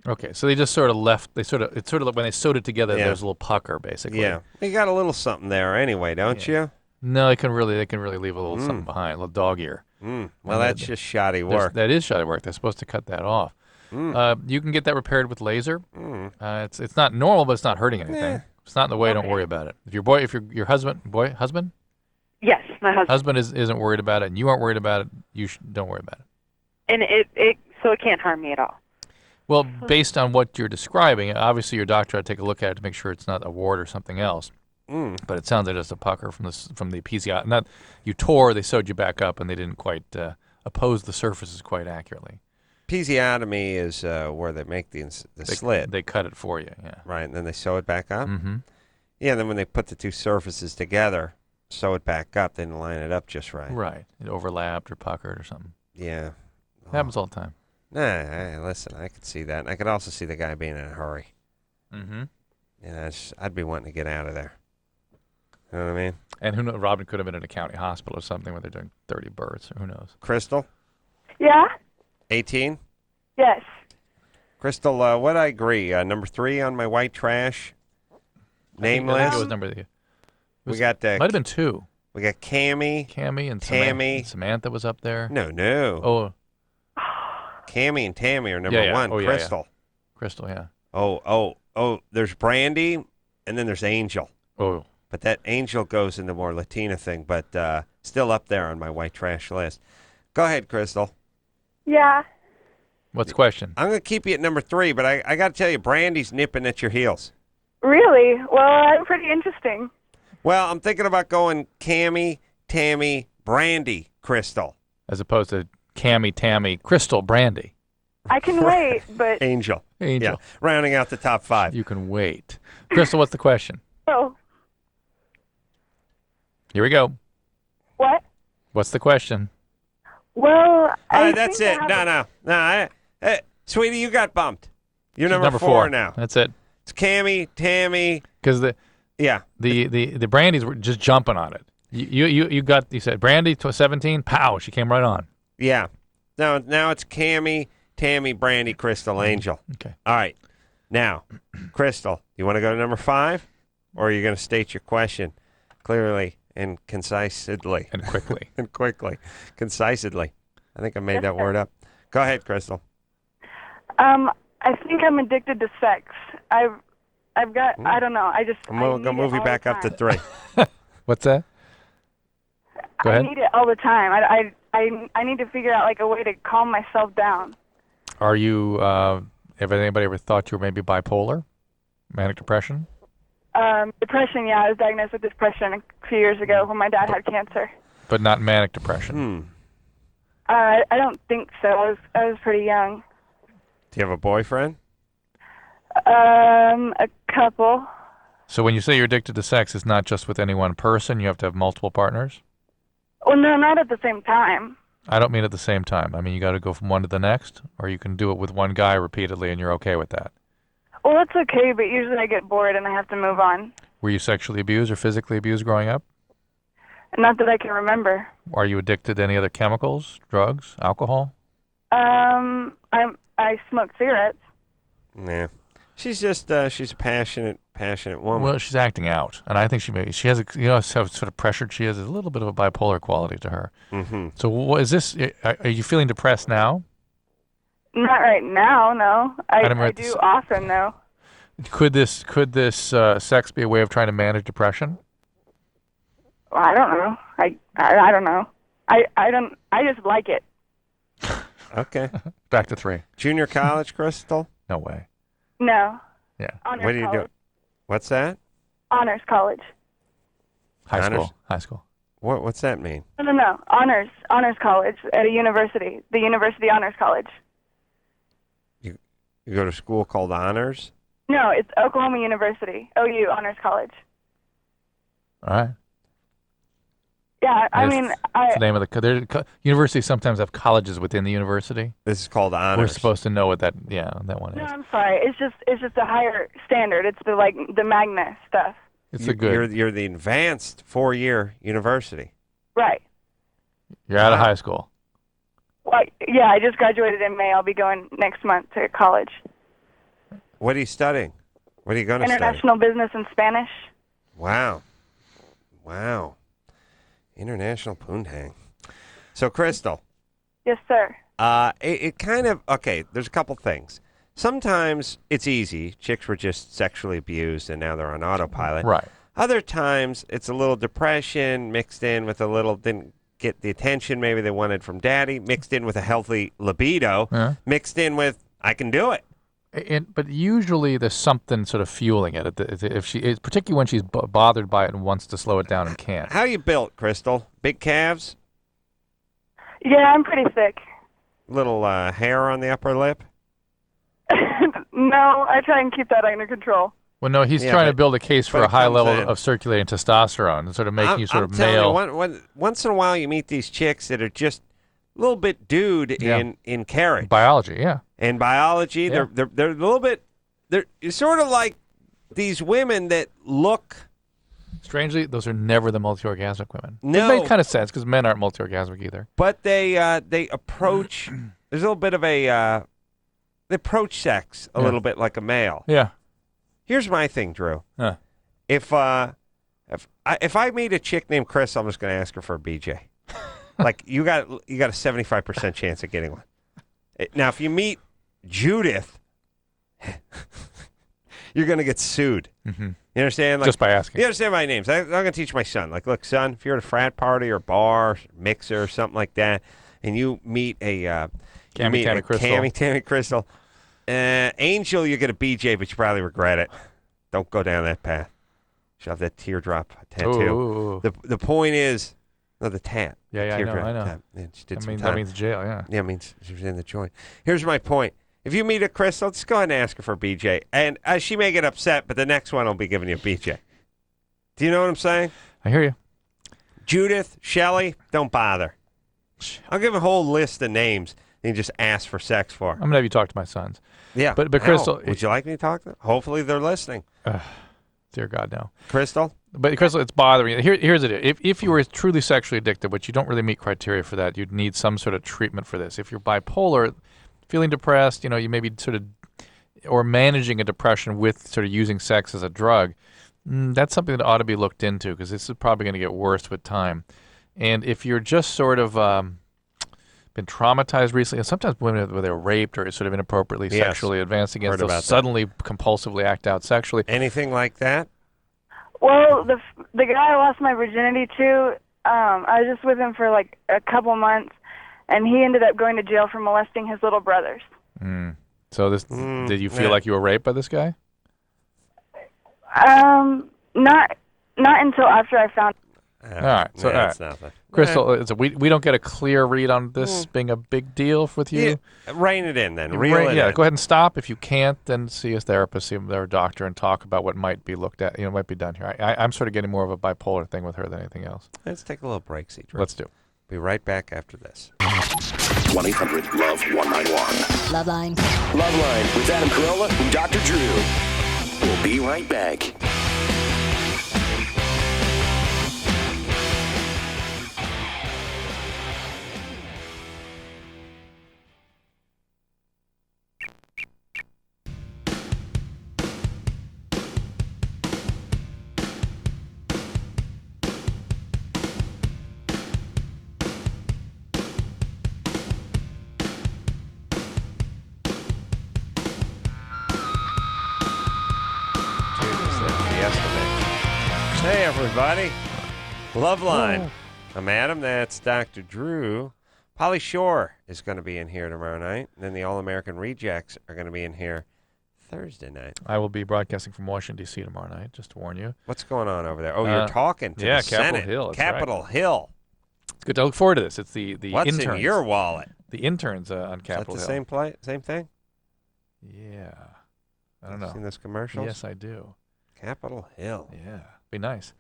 Okay, so they just sort of left. It's sort of like when they sewed it together. Yeah. There's a little pucker, basically. Yeah. You got a little something there anyway, don't you? No, they can really leave a little something behind, a little dog ear. Well, that's just shoddy work. That is shoddy work. They're supposed to cut that off. You can get that repaired with laser. It's not normal, but it's not hurting anything. It's not in the way. Don't worry about it. If your husband, Yes, my husband. isn't worried about it, and you aren't worried about it, don't worry about it. And so it can't harm me at all. Well, based on what you're describing, obviously your doctor had to take a look at it to make sure it's not a wart or something else. But it sounds like just a pucker from the episiotomy. Not you tore, they sewed you back up, and they didn't quite oppose the surfaces quite accurately. Episiotomy is where they make the slit. They cut it for you, yeah. Right, and then they sew it back up? Mm-hmm. Yeah, and then when they put the two surfaces together, sew it back up, then line it up just right. Right. It overlapped or puckered or something. Yeah. It happens all the time. Nah, listen, I could see that. And I could also see the guy being in a hurry. Mm-hmm. Yeah, I'd be wanting to get out of there. You know what I mean? And who knows, Robin could have been in a county hospital or something where they're doing 30 births, or who knows. Crystal? Yeah? 18? Yes. Crystal, what I agree? Number 3 on my white trash name I think list? it was number. We got might have been 2. We got Cammy and Tammy. Samantha was up there. No. Oh. Cammy and Tammy are number 1. Oh, Crystal. Crystal, yeah. Oh, there's Brandy, and then there's Angel. Oh. But that Angel goes into more Latina thing, but still up there on my white trash list. Go ahead, Crystal. Yeah. What's the question? I'm going to keep you at number 3, but I got to tell you, Brandy's nipping at your heels. Really? Well, I'm pretty interesting. Well, I'm thinking about going Cammy, Tammy, Brandy, Crystal. As opposed to Cammy, Tammy, Crystal, Brandy. I can wait, but... Angel. Angel. Yeah, rounding out the top 5. You can wait. Crystal, what's the question? Oh. Here we go. What? What's the question? Well, that's it. No. Sweetie, you got bumped. You're number 4 now. That's it. It's Cammy, Tammy. Because the Brandys were just jumping on it. You said Brandy 17. Pow! She came right on. Yeah. Now it's Cammy, Tammy, Brandy, Crystal, Angel. Okay. All right. Now, Crystal, you want to go to number 5, or are you going to state your question clearly and concisely? And quickly. Concisely. I think I made that word up. Go ahead, Crystal. I think I'm addicted to sex. I've got, I don't know, I'm going to move you back up to 3. What's that? Go ahead. I need it all the time. I need to figure out like a way to calm myself down. Are you, have anybody ever thought you were maybe bipolar? Manic depression? Depression, yeah. I was diagnosed with depression a few years ago when my dad had cancer. But not manic depression? I don't think so. I was pretty young. Do you have a boyfriend? A couple. So when you say you're addicted to sex, it's not just with any one person? You have to have multiple partners? Well, no, not at the same time. I don't mean at the same time. I mean you got to go from one to the next, or you can do it with one guy repeatedly and you're okay with that? Well, that's okay, but usually I get bored and I have to move on. Were you sexually abused or physically abused growing up? Not that I can remember. Are you addicted to any other chemicals, drugs, alcohol? I smoke cigarettes. Yeah. She's just she's a passionate woman. Well, she's acting out, and I think she has how sort of pressured she is. There's a little bit of a bipolar quality to her. Mm-hmm. So what is this? Are you feeling depressed now? Not right now, no. I do often though. Could this sex be a way of trying to manage depression? Well, I don't know. I don't know. I just like it. Okay. Back to 3. Junior college, Crystal? No way. No. Yeah. Honors what do you college. do? What's that? Honors college. High Honors? school. High school. What's that mean? No. Honors college at a university. The University Honors College. You go to school called Honors? No, it's Oklahoma University, OU Honors College. All right. Yeah, I mean, It's the name of the universities sometimes have colleges within the university. This is called Honors. We're supposed to know what that one No, is. I'm sorry. It's just a higher standard. It's the Magna stuff. It's a good. You're the advanced 4-year university. Right. You're out of high school. Well, yeah, I just graduated in May. I'll be going next month to college. What are you studying? What are you going to study? International business and Spanish. Wow. International poontang. So, Crystal. Yes, sir. It kind of, okay, there's a couple things. Sometimes it's easy. Chicks were just sexually abused and now they're on autopilot. Right. Other times it's a little depression mixed in with a little, didn't get the attention maybe they wanted from daddy, mixed in with a healthy libido, mixed in with, I can do it. But usually there's something sort of fueling it. Particularly when she's bothered by it and wants to slow it down and can't. How you built, Crystal? Big calves? Yeah, I'm pretty thick. Little hair on the upper lip? No, I try and keep that under control. Well, no, he's trying to build a case for a high level of circulating testosterone and sort of making you sort of male. Once in a while you meet these chicks that are just a little bit dude in carriage. Biology, yeah. In biology, they're a little bit, they're sort of like these women that look. Strangely, those are never the multi-orgasmic women. No. It makes kind of sense because men aren't multi-orgasmic either. But they approach, there's a little bit of they approach sex a little bit like a male. Yeah. Here's my thing, Drew. If I meet a chick named Chris, I'm just going to ask her for a BJ. Like you got a 75% chance of getting one. Now, if you meet Judith, you're going to get sued. Mm-hmm. You understand? Like, just by asking. You understand my names. I'm going to teach my son. Like, look, son, if you're at a frat party or bar, mixer or something like that, and you meet a Tammy Crystal, Angel, you get a BJ, but you probably regret it. Don't go down that path. She'll have that teardrop tattoo. Ooh. The point is, no, the tat. Yeah, I know. Tat. Yeah, she did That means jail, yeah. Yeah, it means she was in the joint. Here's my point. If you meet a Crystal, just go ahead and ask her for a BJ. And she may get upset, but the next one will be giving you a BJ. Do you know what I'm saying? I hear you. Judith, Shelley, don't bother. I'll give a whole list of names and you just ask for sex for. I'm going to have you talk to my sons. Yeah. But Crystal. Would you like me to talk to them? Hopefully they're listening. Dear God, no. Crystal? But Crystal, it's bothering you. Here's the deal. If you were truly sexually addicted, which you don't really meet criteria for that, you'd need some sort of treatment for this. If you're bipolar, feeling depressed, you may be sort of, or managing a depression with sort of using sex as a drug, that's something that ought to be looked into because this is probably going to get worse with time. And if you're just sort of been traumatized recently, and sometimes women, where they're raped or sort of inappropriately sexually advanced against, they'll suddenly compulsively act out sexually. Anything like that? Well, the guy I lost my virginity to, I was just with him for like a couple months, and he ended up going to jail for molesting his little brothers. So did you feel like you were raped by this guy? Not until after I found. All right. So that's nothing. Crystal, we don't get a clear read on this being a big deal with you. Yeah, rein it in then. Reel it in. Go ahead and stop. If you can't, then see a therapist, see their doctor, and talk about what might be looked at. Might be done here. I'm sort of getting more of a bipolar thing with her than anything else. Let's take a little break, Cedric. Let's do. Be right back after this. 1-800-LOVE-191. LoveLine. LoveLine with Adam Carolla and Dr. Drew. We'll be right back. Hey, everybody. LoveLine. I'm Adam. That's Dr. Drew. Pauly Shore is going to be in here tomorrow night. And then the All-American Rejects are going to be in here Thursday night. I will be broadcasting from Washington, D.C. tomorrow night, just to warn you. What's going on over there? Oh, you're talking to the Capitol Senate. Hill. Capitol Hill. It's good to look forward to this. It's the What's interns. in your wallet? The interns on Capitol Hill. Is that the same thing? Yeah. I don't know. Seen those commercials? Yes, I do. Capitol Hill. Yeah. Be nice.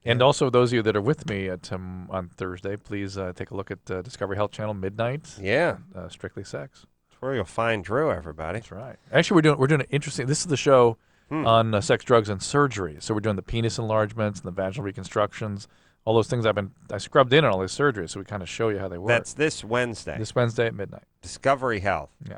And also, those of you that are with me on Thursday, please take a look at Discovery Health Channel midnight. Yeah. Strictly Sex. That's where you'll find Drew, everybody. That's right. Actually, we're doing an interesting. This is the show on sex, drugs, and surgery. So we're doing the penis enlargements and the vaginal reconstructions, all those things I scrubbed in on all these surgeries. So we kind of show you how they work. That's this Wednesday. This Wednesday at midnight. Discovery Health. Yeah.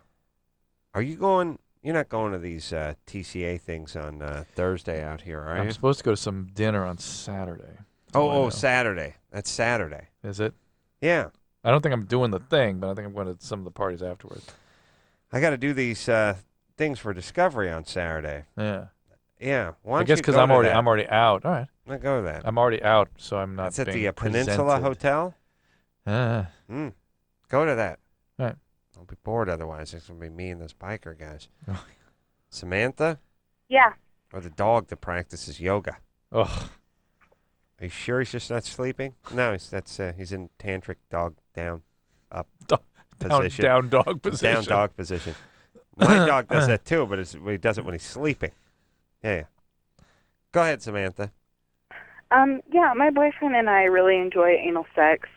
Are you going? You're not going to these TCA things on Thursday out here, are you? I'm supposed to go to some dinner on Saturday. Oh, Saturday. That's Saturday. Is it? Yeah. I don't think I'm doing the thing, but I think I'm going to some of the parties afterwards. I got to do these things for Discovery on Saturday. Yeah. Yeah. Why I don't guess you because go I'm to already that? out. All right. I'll go to that. I'm already out, so I'm not. It's at being the Peninsula presented. Hotel. Go to that. All right. I'll be bored otherwise. It's going to be me and those biker guys. Samantha? Yeah. Or the dog that practices yoga. Oh. Are you sure he's just not sleeping? No, he's in tantric dog down, up position. Down dog position. Down dog position. My dog does that too, but he does it when he's sleeping. Yeah. Go ahead, Samantha. Yeah, my boyfriend and I really enjoy anal sex.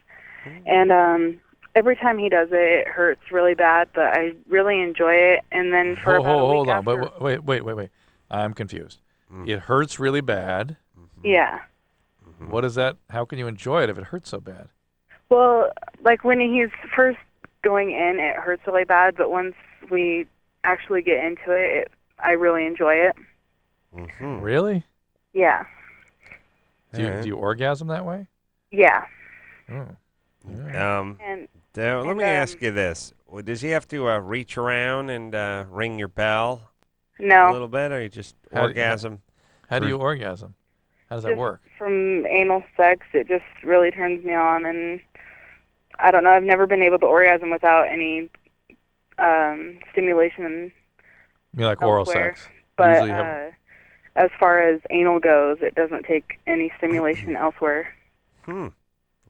And every time he does it hurts really bad, but I really enjoy it. And then for about a week hold on. after, But wait. I'm confused. It hurts really bad. Yeah. What is that? How can you enjoy it if it hurts so bad? Well, like when he's first going in, it hurts really bad, but once we actually get into it, I really enjoy it. Really? Yeah. Do you orgasm that way? Yeah. Oh. Let me ask you this. Does he have to reach around and ring your bell No. a little bit, or you just orgasm? How do you orgasm? How does that Just work? From anal sex, it just really turns me on, and I don't know, I've never been able to orgasm without any stimulation. You mean like oral elsewhere. sex? But Usually have- as far as anal goes, it doesn't take any stimulation elsewhere. Well,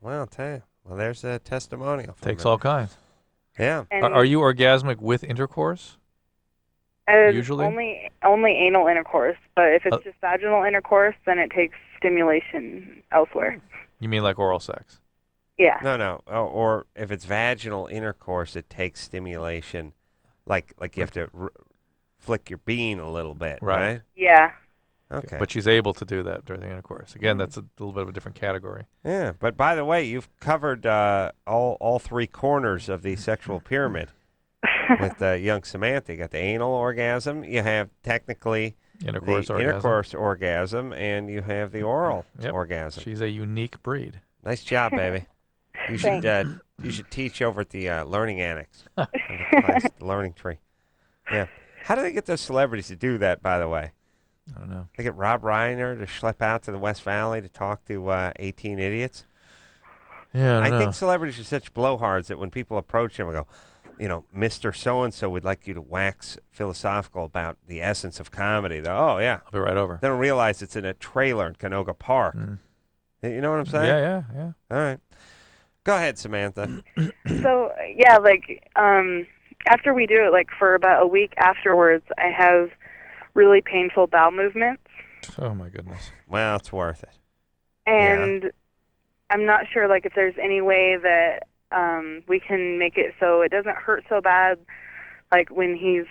I'll tell you. Well, there's a testimonial. Takes all kinds. Yeah. And- Are you orgasmic with intercourse? Usually? Only anal intercourse, but if it's just vaginal intercourse, then it takes stimulation elsewhere. You mean like oral sex? Yeah. No. Or if it's vaginal intercourse, it takes stimulation, like you have to flick your bean a little bit, right? Yeah. Okay. But she's able to do that during the intercourse. Again, that's a little bit of a different category. Yeah, but by the way, you've covered all three corners of the sexual pyramid with young Samantha. You got the anal orgasm, you have technically Intercourse the orgasm. intercourse orgasm, and you have the oral Yep. orgasm. She's a unique breed. Nice job, baby. You should teach over at the Learning Annex, of the Learning Tree. Yeah. How do they get those celebrities to do that, by the way? I don't know. They get Rob Reiner to schlep out to the West Valley to talk to 18 idiots. Yeah, I don't know. think celebrities are such blowhards that when people approach them and go, Mr. So-and-so would like you to wax philosophical about the essence of comedy. Oh, yeah. I'll be right over. They don't realize it's in a trailer in Canoga Park. You know what I'm saying? Yeah. All right. Go ahead, Samantha. So, yeah, after we do it, for about a week afterwards, I have really painful bowel movements. Oh, my goodness. Well, it's worth it. And I'm not sure, if there's any way that we can make it so it doesn't hurt so bad, when he's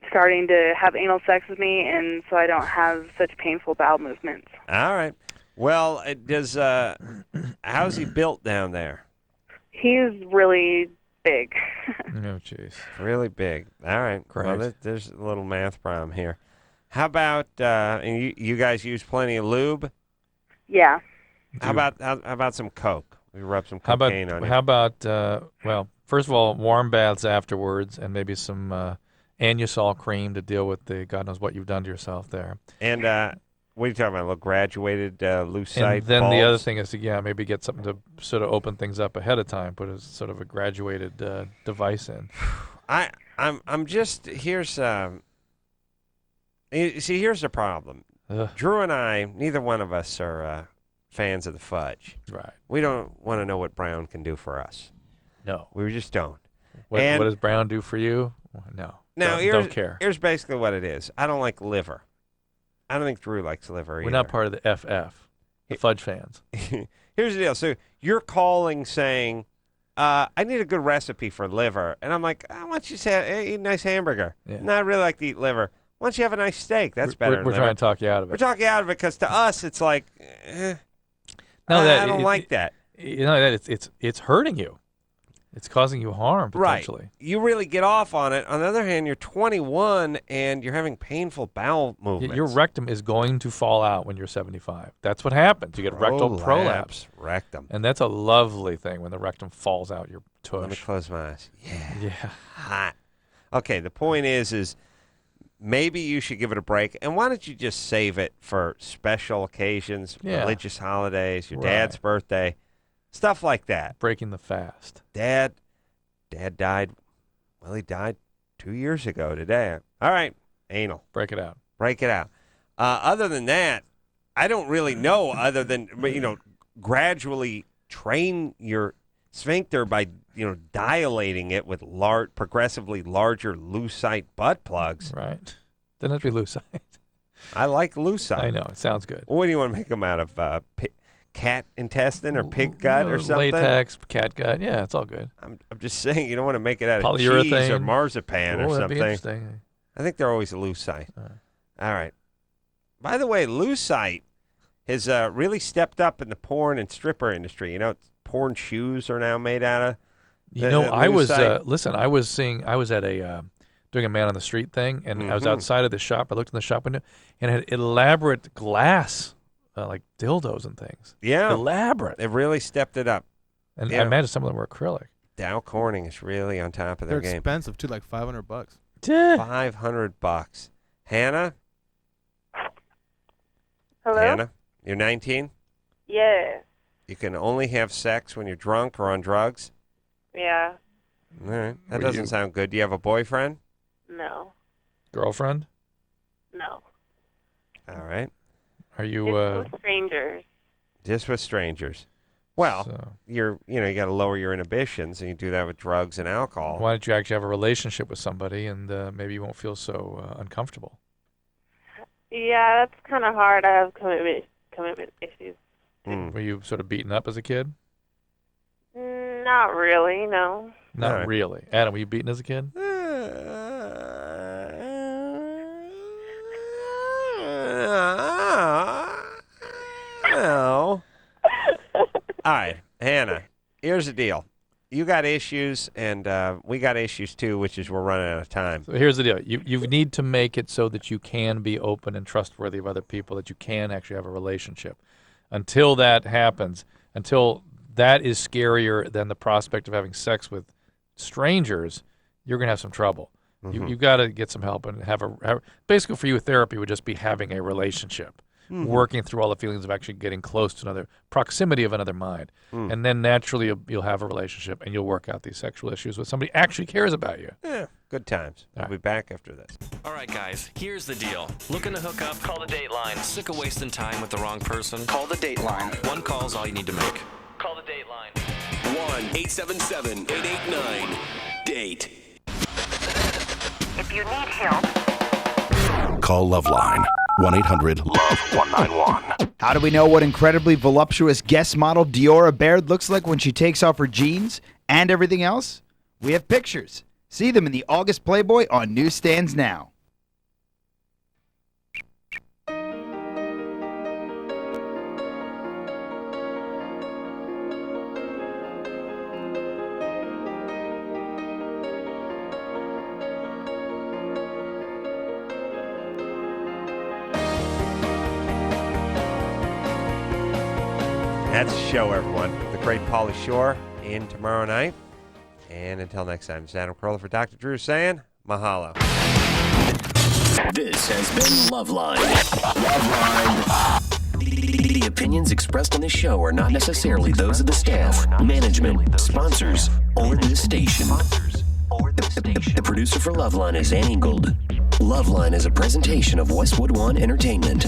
starting to have anal sex with me, and so I don't have such painful bowel movements. All right. Well, how's he built down there? He's really big. Oh, jeez. Really big. All right. Great. Well, there's a little math problem here. How about and you guys use plenty of lube? Yeah. How about some Coke? We rub some How cocaine on you. How about, well, first of all, warm baths afterwards and maybe some Anusol cream to deal with the God knows what you've done to yourself there. And what are you talking about? A little graduated lucite And then the bulbs? other thing is, maybe get something to sort of open things up ahead of time, put a sort of a graduated device in. I'm just, here's here's the problem. Drew and I, neither one of us are fans of the fudge. Right. We don't want to know what brown can do for us. No. We just don't. What does brown do for you? No. Now, don't care. Here's basically what it is. I don't like liver. I don't think Drew likes liver either. We're not part of the FF, the fudge fans. Here's the deal. So you're calling saying, I need a good recipe for liver. And I'm like, why don't you eat a nice hamburger? Yeah. No, I really like to eat liver. Why don't you have a nice steak? That's better than We're liver. trying to talk you out of it. We're talking you out of it because to us, it's like, I don't like that. You know, that it's hurting you. It's causing you harm, potentially. Right. You really get off on it. On the other hand, you're 21 and you're having painful bowel movements. Your rectum is going to fall out when you're 75. That's what happens. You get rectal prolapse. Rectum. And that's a lovely thing when the rectum falls out your tush. Let me close my eyes. Yeah. Yeah. Hot. Okay, the point is maybe you should give it a break. And why don't you just save it for special occasions, religious holidays, your dad's birthday, stuff like that. Breaking the fast. Dad died. Well, he died 2 years ago today. All right, anal. Break it out. Break it out. Other than that, I don't really know other than, gradually train your sphincter by, dilating it with progressively larger lucite butt plugs. Right. Doesn't have to be lucite. I like lucite. I know. It sounds good. What do you want to make them out of? Cat intestine or pig gut or something? Latex, cat gut. Yeah, it's all good. I'm just saying you don't want to make it out of Polyurethane. cheese or marzipan or That'd be something. interesting. I think they're always lucite. All right. By the way, lucite has really stepped up in the porn and stripper industry. Porn shoes are now made out of. I was I was at a doing a man on the street thing, and I was outside of the shop. I looked in the shop window, and it had elaborate glass. Like dildos and things. Yeah. Elaborate. They've really stepped it up. And I imagine some of them were acrylic. Dow Corning is really on top of their game. They're expensive, too, like $500. $500. Hannah? Hello? Hannah, you're 19? Yeah. You can only have sex when you're drunk or on drugs? Yeah. All right. That doesn't sound good. Do you have a boyfriend? No. Girlfriend? No. All right. Are you with strangers? Just with strangers. Well, you got to lower your inhibitions, and you do that with drugs and alcohol. Why don't you actually have a relationship with somebody, and maybe you won't feel so uncomfortable? Yeah, that's kind of hard. I have commitment issues. Were you sort of beaten up as a kid? Not really, no. Not really. Adam, were you beaten as a kid? No. All right, Hannah, here's the deal. You got issues, and we got issues too, which is we're running out of time. So here's the deal. You need to make it so that you can be open and trustworthy of other people, that you can actually have a relationship. Until that happens, until that is scarier than the prospect of having sex with strangers, you're going to have some trouble. You got to get some help and have basically for you, therapy would just be having a relationship. Working through all the feelings of actually getting close to another, proximity of another mind. And then naturally you'll have a relationship and you'll work out these sexual issues with somebody who actually cares about you. Yeah, good times. We'll be back after this. All right, guys, here's the deal. Looking to hook up? Call the Dateline. Sick of wasting time with the wrong person? Call the Dateline. One call's all you need to make. Call the Dateline. 1-877-889-DATE. If you need help, Call LoveLine. 1-800-LOVE-191. How do we know what incredibly voluptuous guest model Diora Baird looks like when she takes off her jeans and everything else? We have pictures. See them in the August Playboy on newsstands now. That's the show, everyone. The great Pauly Shore in tomorrow night. And until next time, it's Adam Carolla for Dr. Drew saying mahalo. This has been LoveLine. LoveLine. The opinions expressed on this show are not necessarily those of the staff, management, sponsors, or this station. The producer for LoveLine is Annie Gould. LoveLine is a presentation of Westwood One Entertainment.